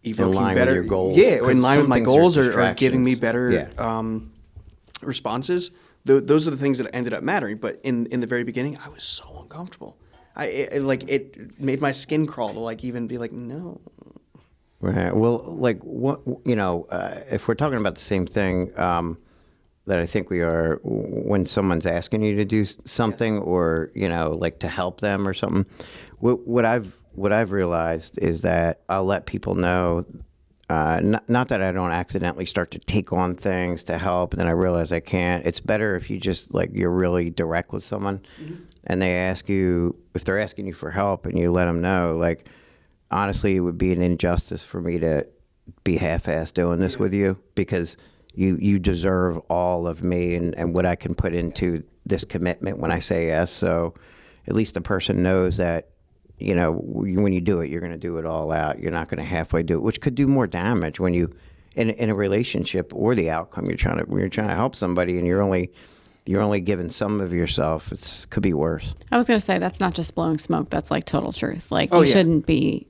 evoking in line better with your goals. Yeah, or in line with Some my things are goals or giving me distractions. better responses. Those are the things that ended up mattering. But in the very beginning, I was so uncomfortable. It made my skin crawl to like even be like, no. Right. Well, like what if we're talking about the same thing, that I think we are when someone's asking you to do something or like to help them or something. What I've realized is that I'll let people know. Not that I don't accidentally start to take on things to help, and then I realize I can't. It's better if you just you're really direct with someone, and they ask you if they're asking you for help, and you let them know. Honestly, it would be an injustice for me to be half-assed doing this with you because you deserve all of me and what I can put into this commitment when I say yes. So at least the person knows that. When you do it, you're going to do it all out. You're not going to halfway do it, which could do more damage when you, in a relationship or the outcome when you're trying to help somebody and you're only giving some of yourself. It could be worse. I was going to say that's not just blowing smoke. That's like total truth. Oh, You shouldn't be,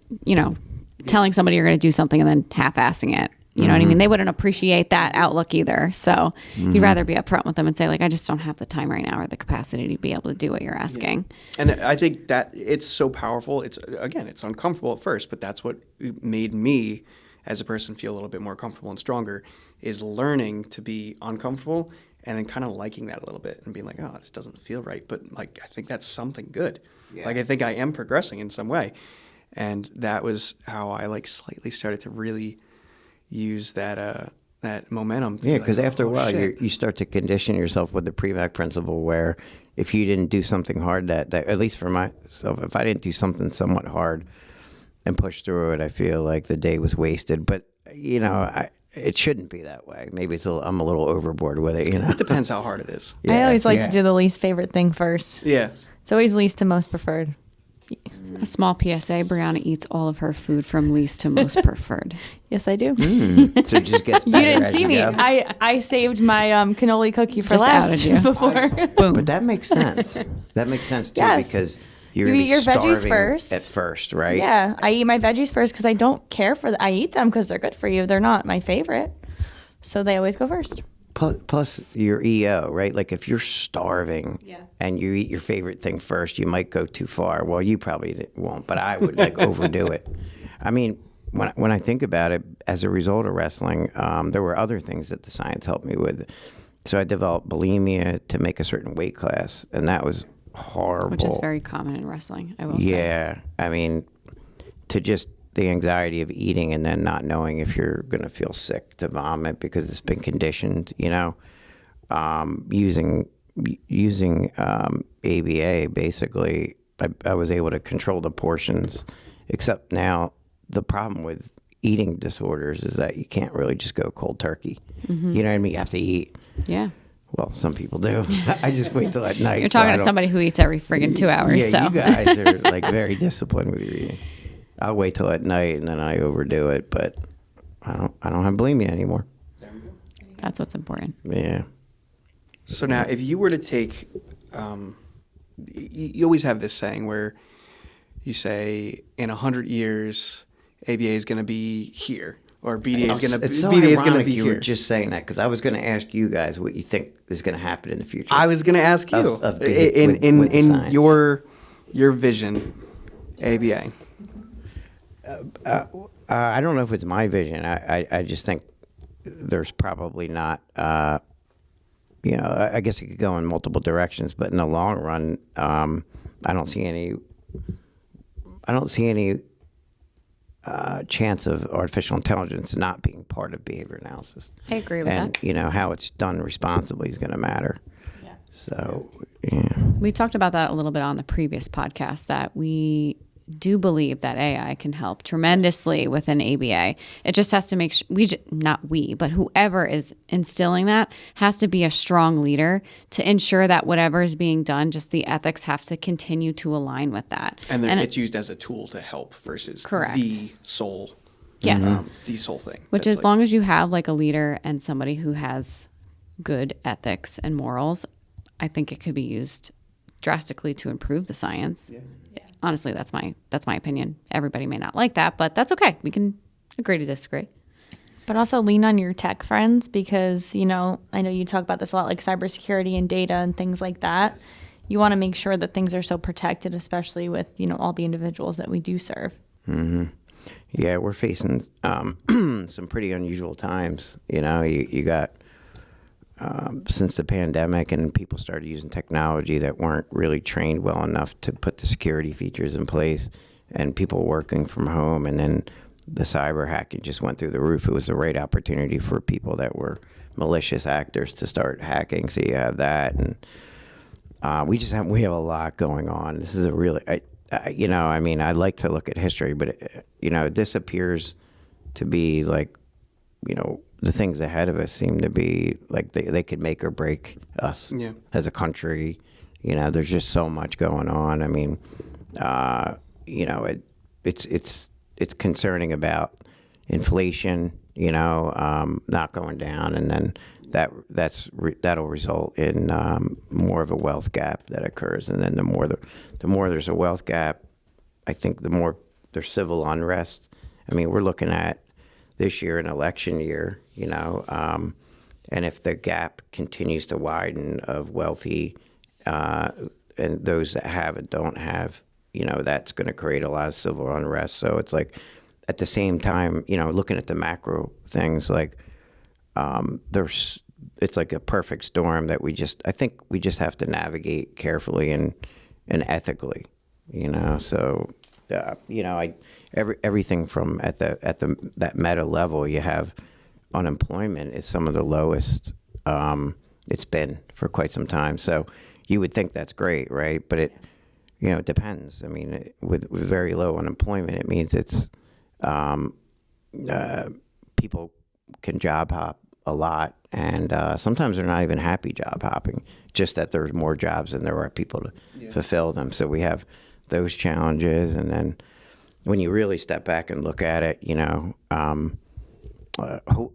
telling somebody you're going to do something and then half-assing it. You know what I mean? They wouldn't appreciate that outlook either. So you'd rather be upfront with them and say, I just don't have the time right now or the capacity to be able to do what you're asking. Yeah. And I think that it's so powerful. It's uncomfortable at first, but that's what made me as a person feel a little bit more comfortable and stronger is learning to be uncomfortable and then kind of liking that a little bit and being like, oh, this doesn't feel right. But I think that's something good. Yeah. I think I am progressing in some way. And that was how I slightly started to really use that momentum. Yeah, because after a while, you start to condition yourself with the Premack principle where if you didn't do something hard, that at least for myself, if I didn't do something somewhat hard and push through it, I feel like the day was wasted. But, it shouldn't be that way. Maybe I'm a little overboard with it, It depends how hard it is. Yeah, I always like to do the least favorite thing first. Yeah. It's always least to most preferred. A small PSA, Brianna eats all of her food from least to most preferred. Yes, I do. So it just gets better. You didn't as see me. go. I saved my cannoli cookie for Just last outed you. before. Boom. But that makes sense. That makes sense too Yes. because you're You gonna eat be your veggies starving first. at first, right? Yeah, I eat my veggies first because I don't care for I eat them because they're good for you. They're not my favorite. So they always go first. Plus your EO, right? Like if you're starving Yeah. and you eat your favorite thing first, you might go too far. Well, you probably won't, but I would overdo it. I mean, when I think about it, as a result of wrestling, there were other things that the science helped me with. So I developed bulimia to make a certain weight class, and that was horrible. Which is very common in wrestling, I will say. Yeah, I mean, to just the anxiety of eating and then not knowing if you're going to feel sick to vomit because it's been conditioned, using ABA, basically, I was able to control the portions, except now the problem with eating disorders is that you can't really just go cold turkey. Mm-hmm. You know what I mean? You have to eat. Yeah. Well, some people do. I just wait till at night. You're talking to somebody who eats every friggin' 2 hours. Yeah, so. you guys are very disciplined with your eating. I'll wait till at night and then I overdo it, but I don't have bulimia anymore. That's what's important. Yeah. So now, if you were to take, you always have this saying where you say, in 100 years, ABA is going to be here, or BDA is going to It's so BDA is going to ironic be you here. were just saying that because I was going to ask you guys what you think is going to happen in the future. I was going to ask you Of in with science. your vision, ABA. I don't know if it's my vision. I just think there's probably not. I guess it could go in multiple directions, but in the long run, I don't see any chance of artificial intelligence not being part of behavior analysis. I agree with And that. how it's done responsibly is going to matter. Yeah. So yeah. We talked about that a little bit on the previous podcast, that we do believe that AI can help tremendously within ABA. It just has to make sure but whoever is instilling that has to be a strong leader to ensure that whatever is being done, just the ethics have to continue to align with that. And then it's used as a tool to help versus Correct. the sole, Yes. the sole thing. Which That's as long as you have like a leader and somebody who has good ethics and morals, I think it could be used drastically to improve the science. Yeah. Honestly, that's my opinion. Everybody may not like that, but that's okay. We can agree to disagree. But also lean on your tech friends because, I know you talk about this a lot, like cybersecurity and data and things like that. Yes. You want to make sure that things are so protected, especially with, all the individuals that we do serve. Mm-hmm. Yeah, we're facing some pretty unusual times. You got since the pandemic and people started using technology that weren't really trained well enough to put the security features in place, and people working from home, and then the cyber hacking just went through the roof. It was the right opportunity for people that were malicious actors to start hacking. So you have that, and we have a lot going on. This is a really, I'd like to look at history, but this appears to be like, the things ahead of us seem to be like they could make or break us as a country. There's just so much going on. I mean, it's concerning about inflation, not going down, and then that'll result in more of a wealth gap that occurs, and then the more there's a wealth gap, I think the more there's civil unrest. I mean, we're looking at this year, an election year, and if the gap continues to widen of wealthy and those that have and don't have, that's going to create a lot of civil unrest. So it's like, at the same time, looking at the macro things, like it's like a perfect storm that I think we just have to navigate carefully and ethically, So, everything from at that meta level, you have unemployment is some of the lowest it's been for quite some time. So you would think that's great, right? But it depends. I mean, with very low unemployment, it means it's people can job hop a lot, and sometimes they're not even happy job hopping, just that there's more jobs than there are people to fulfill them. So we have those challenges, and then when you really step back and look at it,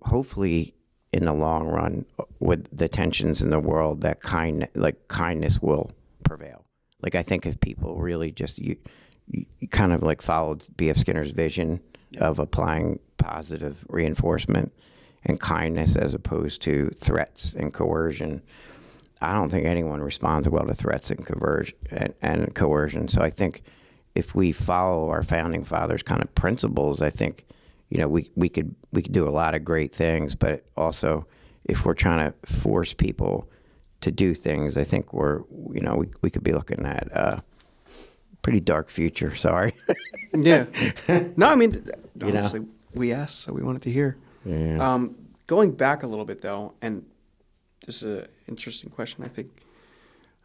hopefully in the long run, with the tensions in the world, that kindness will prevail. Like, I think if people really just you kind of like followed B.F. Skinner's vision of applying positive reinforcement and kindness as opposed to threats and coercion, I don't think anyone responds well to threats and coercion. So I think if we follow our founding fathers' kind of principles, I think we could do a lot of great things. But also, if we're trying to force people to do things, I think we could be looking at a pretty dark future. Sorry. Yeah. No, I mean, honestly, we asked, so we wanted to hear. Yeah. Going back a little bit though, and this is an interesting question. I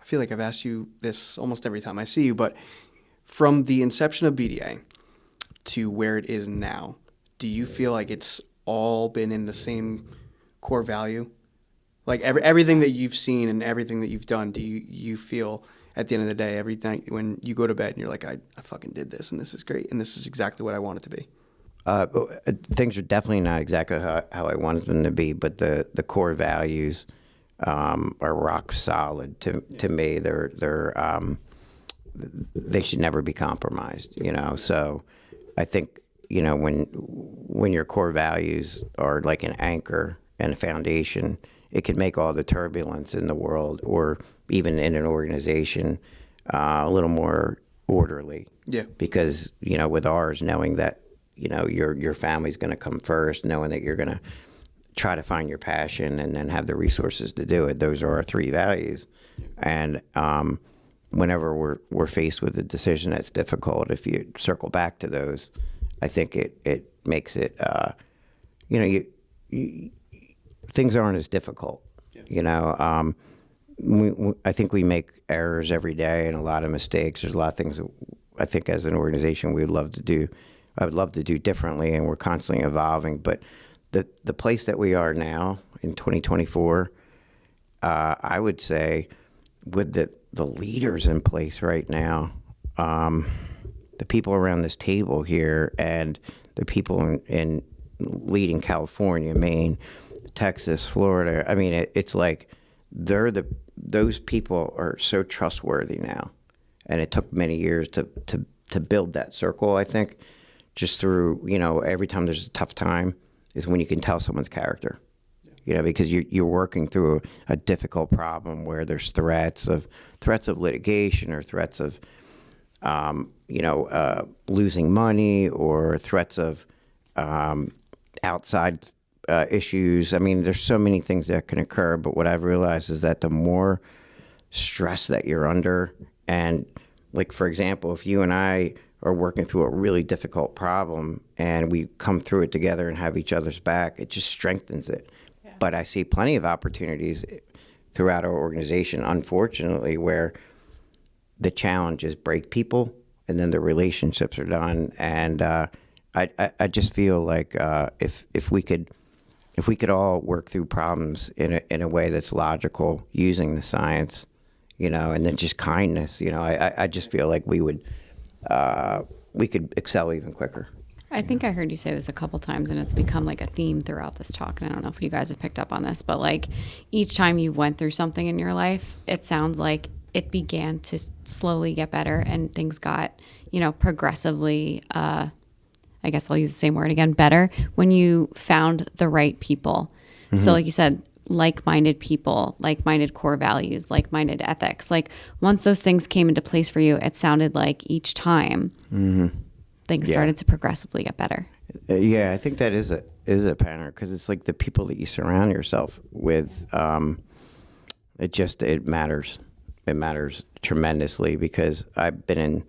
feel like I've asked you this almost every time I see you, but from the inception of BDA to where it is now, do you feel like it's all been in the same core value? Like everything that you've seen and everything that you've done, do you feel at the end of the day, every night when you go to bed and you're like, I fucking did this and this is great and this is exactly what I want it to be? Things are definitely not exactly how I wanted them to be, but the core values are rock solid to me. They should never be compromised. So I think when your core values are like an anchor and a foundation, it can make all the turbulence in the world or even in an organization a little more orderly. Yeah. Because with ours, knowing that your family's going to come first, knowing that you're going to try to find your passion and then have the resources to do it. Those are our three values. And whenever we're faced with a decision that's difficult, if you circle back to those, I think it makes it, things aren't as difficult. Yeah. I think we make errors every day and a lot of mistakes. There's a lot of things that I think as an organization I would love to do differently, and we're constantly evolving. But the place that we are now in 2024, I would say with the leaders in place right now, the people around this table here and the people in leading California, Maine, Texas, Florida, I mean, it's like those people are so trustworthy now. And it took many years to build that circle, I think, just through, every time there's a tough time is when you can tell someone's character, because you're working through a difficult problem where there's threats of litigation or threats of, losing money or threats of outside issues. I mean, there's so many things that can occur, but what I've realized is that the more stress that you're under, and like, for example, if you and I are working through a really difficult problem and we come through it together and have each other's back, it just strengthens it. Yeah. But I see plenty of opportunities throughout our organization, unfortunately, where the challenges break people and then the relationships are done. And I just feel like if we could all work through problems in a way that's logical, using the science, and then just kindness, I just feel like we could excel even quicker. I think I heard you say this a couple times, and it's become like a theme throughout this talk. And I don't know if you guys have picked up on this, but like each time you went through something in your life, it sounds like it began to slowly get better, and things got, progressively, I guess I'll use the same word again, better, when you found the right people. Mm-hmm. So like you said, like-minded people, like-minded core values, like-minded ethics. Like once those things came into place for you, it sounded like each time things started to progressively get better. Yeah, I think that is a pattern, because it's like the people that you surround yourself with, it matters. It matters tremendously, because I've been in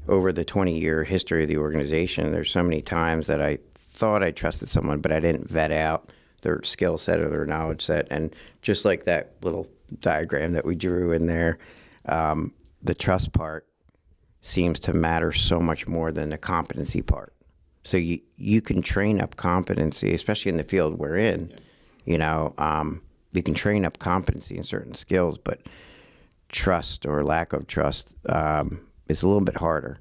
over the 20-year history of the organization. There's so many times that I thought I trusted someone, but I didn't vet out their skill set or their knowledge set. And just like that little diagram that we drew in there, the trust part seems to matter so much more than the competency part. So you can train up competency, especially in the field we're in. You can train up competency in certain skills, but trust or lack of trust is a little bit harder,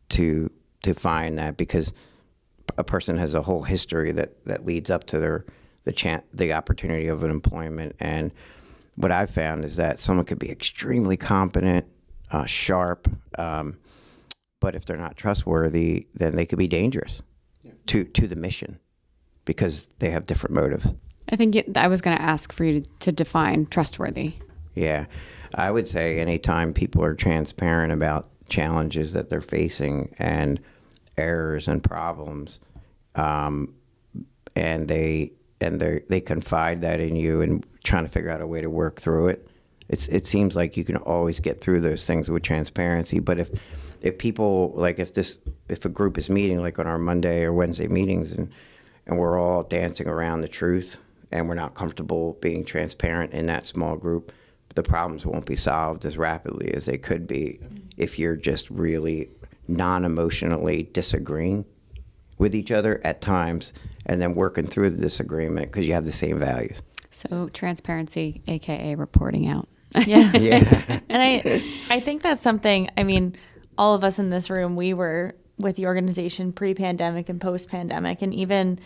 to find that, because a person has a whole history that leads up to the opportunity of an employment. And what I've found is that someone could be extremely competent, sharp, but if they're not trustworthy, then they could be dangerous to the mission, because they have different motives. I think I was going to ask for you to define trustworthy. Yeah, I would say anytime people are transparent about challenges that they're facing and errors and problems, and they confide that in you and trying to figure out a way to work through it. It seems like you can always get through those things with transparency. But if people, like if a group is meeting, like on our Monday or Wednesday meetings, and we're all dancing around the truth and we're not comfortable being transparent in that small group, the problems won't be solved as rapidly as they could be if you're just really non-emotionally disagreeing with each other at times, and then working through the disagreement because you have the same values. So transparency, AKA reporting out. Yeah. Yeah. And I think that's something, I mean, all of us in this room, we were with the organization pre-pandemic and post-pandemic. And even,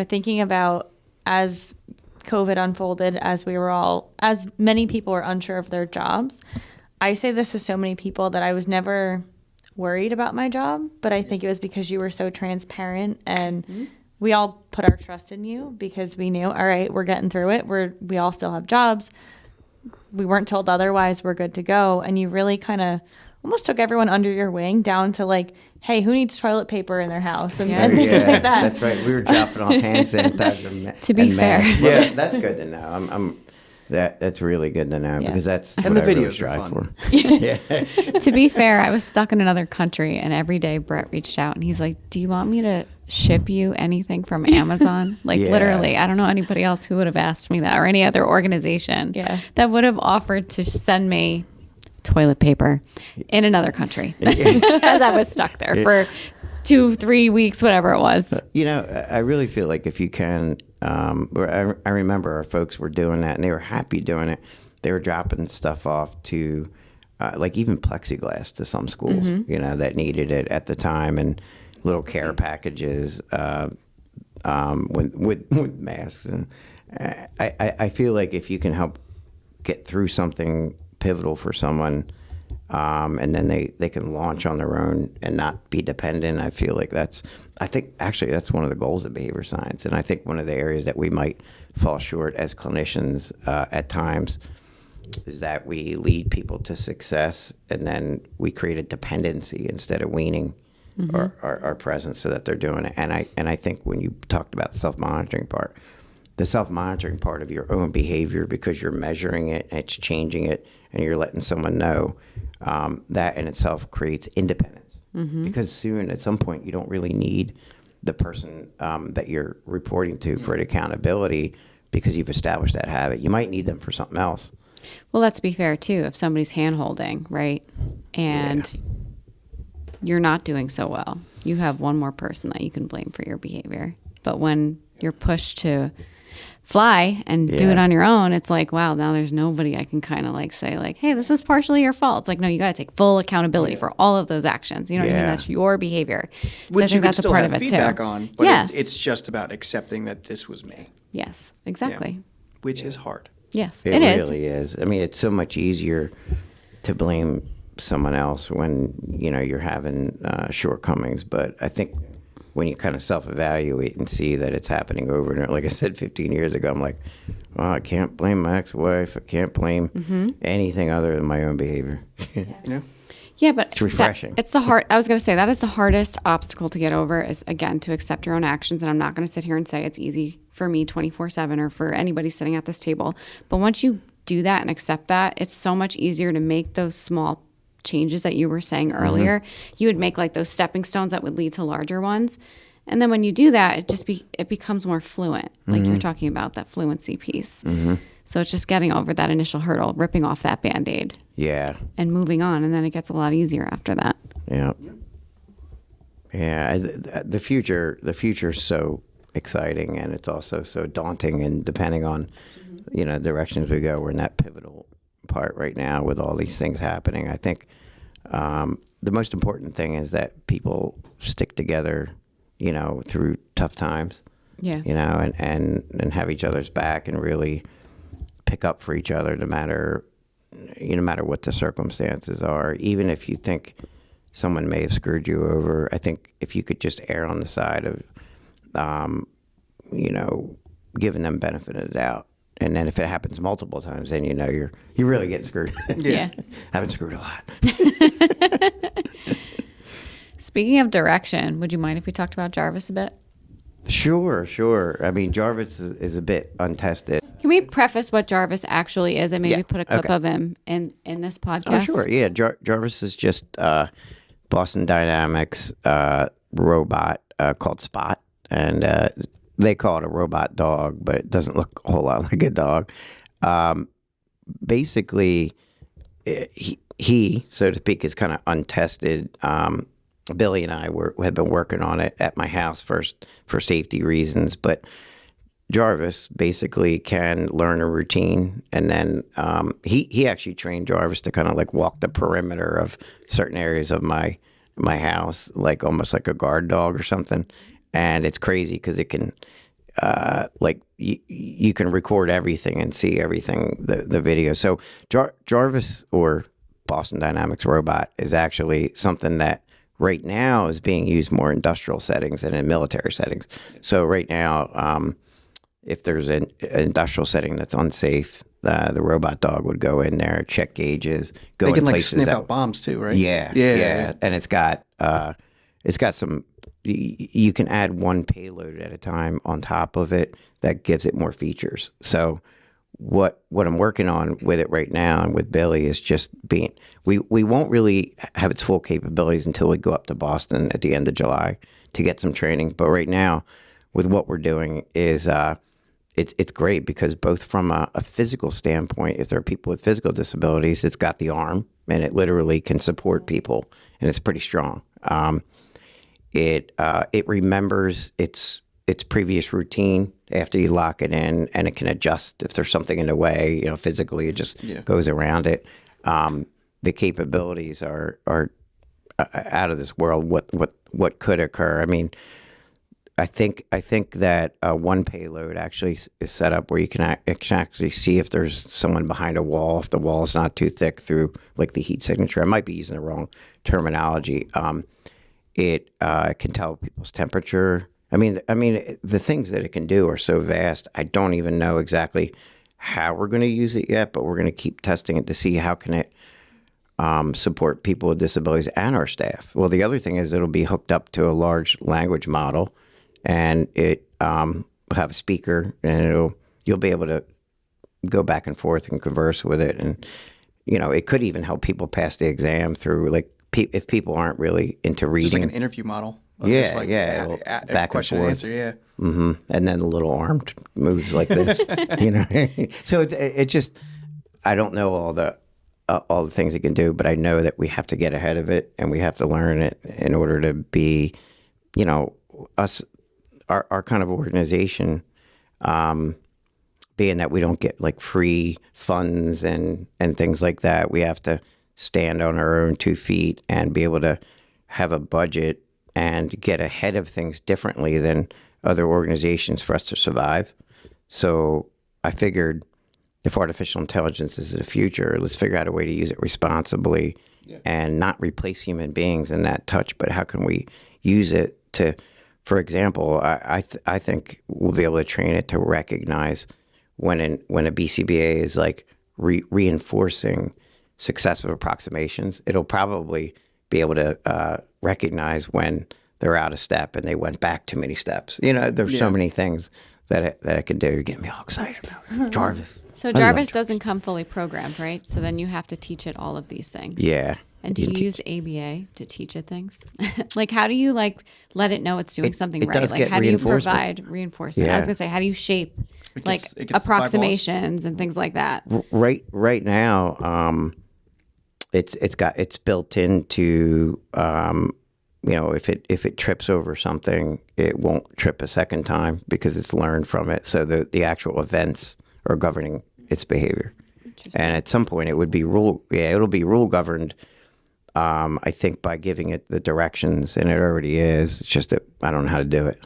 thinking about as COVID unfolded, as many people were unsure of their jobs, I say this to so many people that I was never worried about my job, but I think it was because you were so transparent, and we all put our trust in you because we knew, all right, we're getting through it. We all still have jobs. We weren't told otherwise. We're good to go. And you really kind of almost took everyone under your wing, down to like, hey, who needs toilet paper in their house and things like that. That's right. We were dropping off hand sanitizer. To be fair, well, that's good to know. That's really good to know, because that's and what the I videos really are strive fun. for. Yeah. To be fair, I was stuck in another country, and every day Brett reached out and he's like, do you want me to ship you anything from Amazon? Like literally, I don't know anybody else who would have asked me that, or any other organization that would have offered to send me toilet paper in another country as I was stuck there for 2-3 weeks, whatever it was. I really feel like if you can, I remember our folks were doing that, and they were happy doing it. They were dropping stuff off to, like even plexiglass to some schools, that needed it at the time, and little care packages with masks. And I feel like if you can help get through something pivotal for someone, and then they can launch on their own and not be dependent. I feel like that's one of the goals of behavior science. And I think one of the areas that we might fall short as clinicians at times is that we lead people to success, and then we create a dependency instead of weaning our presence so that they're doing it. And I think when you talked about the self-monitoring part, the self-monitoring part of your own behavior, because you're measuring it, and it's changing it, and you're letting someone know, that in itself creates independence. Because soon, at some point, you don't really need the person that you're reporting to for accountability, because you've established that habit. You might need them for something else. Well, let's be fair too. If somebody's hand-holding, right, and you're not doing so well, you have one more person that you can blame for your behavior. But when you're pushed to fly and do it on your own, it's like, wow, now there's nobody I can kind of like say like, hey, this is partially your fault. It's like, no, you got to take full accountability for all of those actions. You know what I mean? That's your behavior. So Which I think you can that's still a part have of it feedback too. on, but Yes. it's just about accepting that this was me. Yes, exactly. Which is hard. Yes, It is. really is. I mean, it's so much easier to blame someone else when, you're having shortcomings. But I think when you kind of self-evaluate and see that it's happening over and over, like I said 15 years ago, I'm like, oh, I can't blame my ex-wife. I can't blame anything other than my own behavior. Yeah, but It's refreshing. It's the hard. I was going to say that is the hardest obstacle to get over is, again, to accept your own actions. And I'm not going to sit here and say it's easy for me 24/7 or for anybody sitting at this table. But once you do that and accept that, it's so much easier to make those small changes that you were saying earlier. You would make like those stepping stones that would lead to larger ones. And then when you do that, it becomes more fluent. Like you're talking about that fluency piece. So it's just getting over that initial hurdle, ripping off that Band-Aid. Yeah. And moving on, and then it gets a lot easier after that. Yeah. Yeah. The future is so exciting, and it's also so daunting. And depending on, directions we go, we're in that pivotal part right now with all these things happening. I think the most important thing is that people stick together, through tough times. Yeah. And have each other's back and really pick up for each other, no matter what the circumstances are. Even if you think someone may have screwed you over, I think if you could just err on the side of, giving them benefit of the doubt. And then if it happens multiple times, then you really get screwed. Yeah. I've been screwed a lot. Speaking of direction, would you mind if we talked about Jarvis a bit? Sure. I mean, Jarvis is a bit untested. Can we preface what Jarvis actually is and maybe put a clip okay. of him in this podcast? Oh, sure. Yeah, Jarvis is just Boston Dynamics robot called Spot, and they call it a robot dog, but it doesn't look a whole lot like a dog. Basically, he, so to speak, is kind of untested. Billy and I had been working on it at my house first for safety reasons, but Jarvis basically can learn a routine, and then he actually trained Jarvis to kind of like walk the perimeter of certain areas of my house, like almost like a guard dog or something. And it's crazy because it can you can record everything and see everything, the video. So Jarvis, or Boston Dynamics robot, is actually something that right now is being used more in industrial settings than in military settings. So right now, if there's an industrial setting that's unsafe, the robot dog would go in there, check gauges, go. They can in like places sniff that, out bombs too, right? Yeah. And it's got some. You can add one payload at a time on top of it that gives it more features. So what I'm working on with it right now and with Billy is just we won't really have its full capabilities until we go up to Boston at the end of July to get some training. But right now, with what we're doing is it's great because both from a physical standpoint, if there are people with physical disabilities, it's got the arm and it literally can support people, and it's pretty strong. It remembers its previous routine after you lock it in, and it can adjust if there's something in the way. Physically, it just goes around it. The capabilities are out of this world. What could occur? I mean, I think that one payload actually is set up where you can actually see if there's someone behind a wall, if the wall is not too thick through like the heat signature. I might be using the wrong terminology. It can tell people's temperature. I mean, the things that it can do are so vast. I don't even know exactly how we're going to use it yet, but we're going to keep testing it to see how can it support people with disabilities and our staff. Well, the other thing is it'll be hooked up to a large language model, and it will have a speaker, and you'll be able to go back and forth and converse with it, and it could even help people pass the exam through like if people aren't really into reading. Just like an interview model. Back question and and forth. answer, Mm-hmm. And then the little arm moves like this, So it just, I don't know all the things it can do, but I know that we have to get ahead of it and we have to learn it in order to be, our kind of organization, being that we don't get like free funds and things like that. We have to stand on our own 2 feet and be able to have a budget and get ahead of things differently than other organizations for us to survive. So I figured if artificial intelligence is the future, let's figure out a way to use it responsibly and not replace human beings in that touch, but how can we use it to, for example, I think we'll be able to train it to recognize when a BCBA is like reinforcing successive approximations. It'll probably be able to recognize when they're out of step and they went back too many steps. There's so many things that it can do. You're getting me all excited about Jarvis. So Jarvis doesn't come fully programmed, right? So then you have to teach it all of these things. Yeah. And do you use ABA to teach it things? Like, how do you let it know it's doing something it right? does Like, get how do you reinforcement. provide reinforcement? Yeah. I was gonna say, how do you shape It like gets approximations and things like that? Right now, it's built into if it trips over something, it won't trip a second time because it's learned from it. So the actual events are governing its behavior. And at some point, it would be it'll be rule governed. I think by giving it the directions, and it already is. It's just that I don't know how to do it.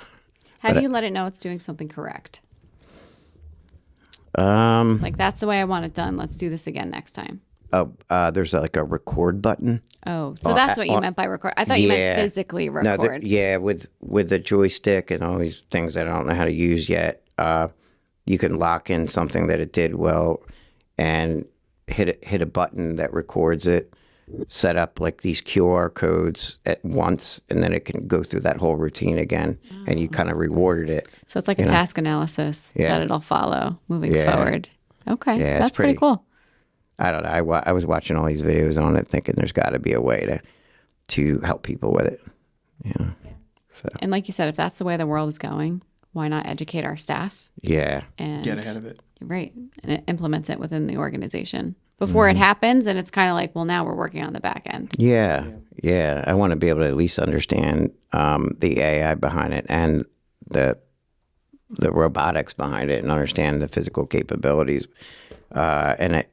How do you let it know it's doing something correct? Like that's the way I want it done. Let's do this again next time. There's like a record button. Oh, so that's what you meant by record. I thought you meant physically record. With the joystick and all these things that I don't know how to use yet. You can lock in something that it did well, and hit a button that records it. Set up like these QR codes at once, and then it can go through that whole routine again, and you kind of rewarded it. So it's like a task analysis that it'll follow moving forward. Okay, Yeah, that's pretty cool. I don't know. I was watching all these videos on it, thinking there's got to be a way to help people with it. Yeah. So. And like you said, if that's the way the world is going, why not educate our staff? Yeah. And get ahead of it. Right, and it implements it within the organization before it happens, and it's kind of like, well, now we're working on the back end. Yeah. I want to be able to at least understand the AI behind it and the robotics behind it, and understand the physical capabilities. And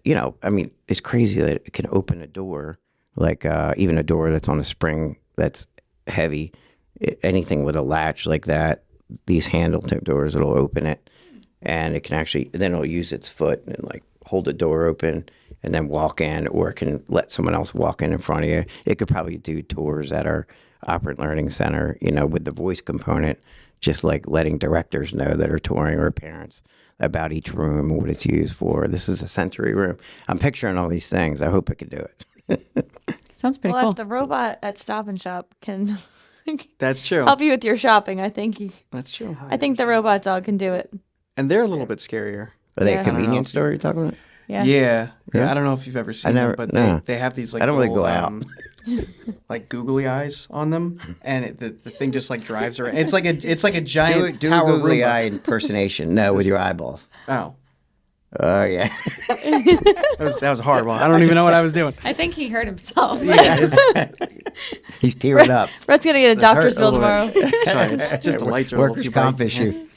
it's crazy that it can open a door, like even a door that's on a spring that's heavy. Anything with a latch like that, these handle type doors, it'll open it, and it can actually then it'll use its foot and like hold the door open and then walk in, or it can let someone else walk in front of you. It could probably do tours at our Operant Learning Center, with the voice component, just like letting directors know that are touring or parents about each room and what it's used for. This is a sensory room. I'm picturing all these things. I hope it can do it. Sounds pretty Well, cool. if the robot at Stop and Shop can That's true. help you with your shopping, I think That's true. I think the robot dog can do it. And they're a little bit scarier. Are they Yeah. a convenience store you're talking about? Yeah. Yeah. I don't know if you've ever seen them, but they have these like I don't really little, go out. like googly eyes on them, and the thing just like drives around. It's like a giant Do a tower googly Roomba. eye impersonation. No, with your eyeballs. Oh, Oh yeah. that was horrible. I don't even know what I was doing. I think he hurt himself. Yeah, it's, He's tearing up. Brett's gonna get a doctor's hurt a bill little tomorrow. bit. Sorry, it's just the lights are a little Workers' too comp bright. issue.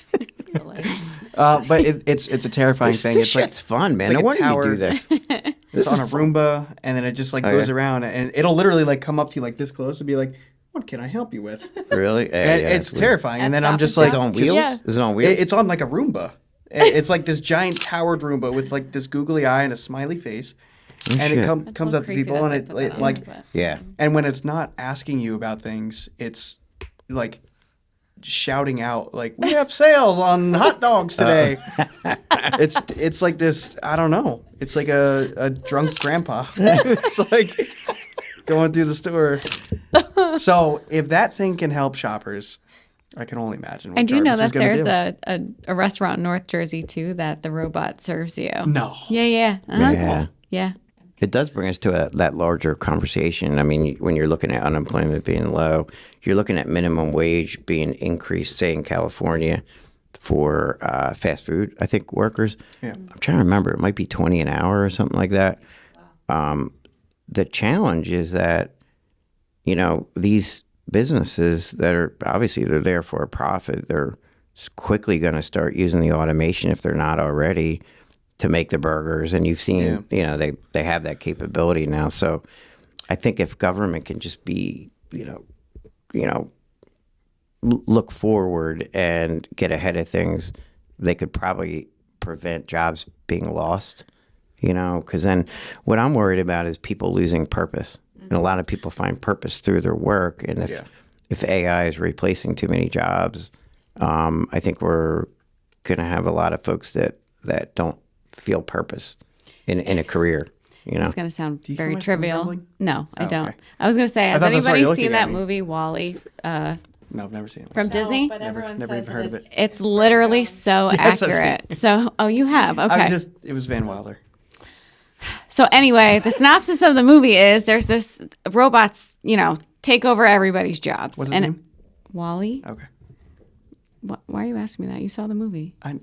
But it's a terrifying thing. This It's like shit's fun, man. like No a wonder you tower. do this. it's on a Roomba, and then it just like goes yeah? around, and it'll literally like come up to you like this close and be like, "What can I help you with?" Really? And Yeah, it's weird. terrifying. And That's then I'm soft just and like, It's on Just- wheels. Yeah. Is it on wheels? It's on like a Roomba. It's like this giant towered Roomba with like this googly eye and a smiley face, and it shit. comes a up to little people, creepy and that it, they put that it on like, there, but- Yeah. and when it's not asking you about things, it's like shouting out like, "We have sales on hot dogs today." It's like this. I don't know. It's like a drunk grandpa. It's like going through the store. So if that thing can help shoppers, I can only imagine what I do know Jarvis is that gonna there's do. a restaurant in North Jersey too that the robot serves you. No. Yeah. Uh-huh. Yeah. Yeah. It does bring us to that larger conversation. I mean, when you're looking at unemployment being low, you're looking at minimum wage being increased, say in California, for fast food, I think, workers. Yeah. I'm trying to remember. It might be 20 an hour or something like that. The challenge is that, these businesses that are obviously they're there for a profit, they're quickly going to start using the automation if they're not already to make the burgers. And you've seen, they have that capability now. So I think if government can just be, look forward and get ahead of things, they could probably prevent jobs being lost, because then what I'm worried about is people losing purpose. And a lot of people find purpose through their work. And if AI is replacing too many jobs, I think we're going to have a lot of folks that don't feel purpose in a career. It's going to sound you very come from trivial. gambling? No, I Oh, don't. okay. I was going to say, has thought that's why anybody you're looking seen at that me. movie, Wall-E, No, I've never seen it. from Disney? But everyone never says even heard of that it. It's literally so Yes, I've seen accurate. So, you have. Okay. It was Van Wilder. So anyway, the synopsis of the movie is there's this robots, take over everybody's jobs. What's his name? Wall-E? Okay. Why are you asking me that? You saw the movie. I know.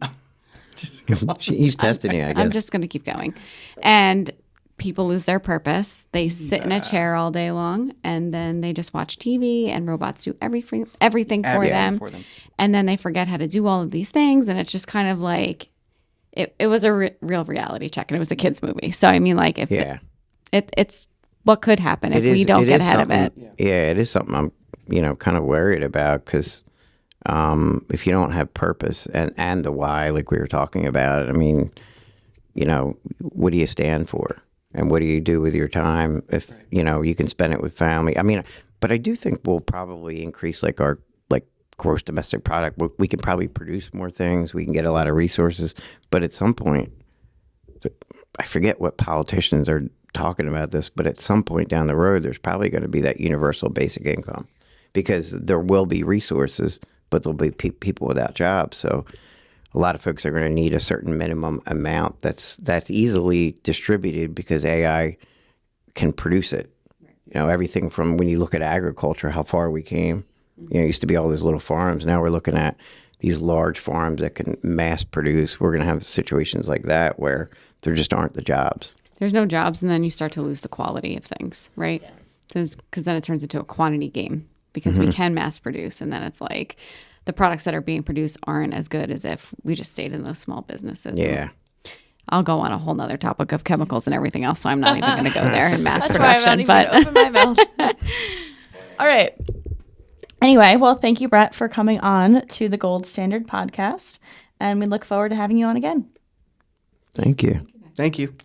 Just come on. He's testing you, I guess. I'm just going to keep going. And people lose their purpose. They sit in a chair all day long, and then they just watch TV, and robots do everything for Everything them. for them. And then they forget how to do all of these things, and it's just kind of like it was a real reality check, and it was a kids movie. So I mean, like if it's what could happen if we don't get ahead of it. Yeah, it is something I'm, kind of worried about because if you don't have purpose and the why, like we were talking about, I mean, what do you stand for? And what do you do with your time if, you can spend it with family? I mean, but I do think we'll probably increase like our gross domestic product. We can probably produce more things. We can get a lot of resources. But at some point, I forget what politicians are talking about this, but at some point down the road, there's probably going to be that universal basic income because there will be resources, but there'll be people without jobs. So a lot of folks are going to need a certain minimum amount that's easily distributed because AI can produce it. Everything from when you look at agriculture, how far we came. It used to be all these little farms. Now we're looking at these large farms that can mass produce. We're going to have situations like that where there just aren't the jobs. There's no jobs, and then you start to lose the quality of things, right? Because then it turns into a quantity game because we can mass produce, and then it's like the products that are being produced aren't as good as if we just stayed in those small businesses. Yeah. I'll go on a whole nother topic of chemicals and everything else, so I'm not even going to go there in mass That's why I'm production. not even gonna open my mouth. All right. Anyway, well, thank you, Brett, for coming on to the Gold Standard podcast, and we look forward to having you on again. Thank you. Thank you.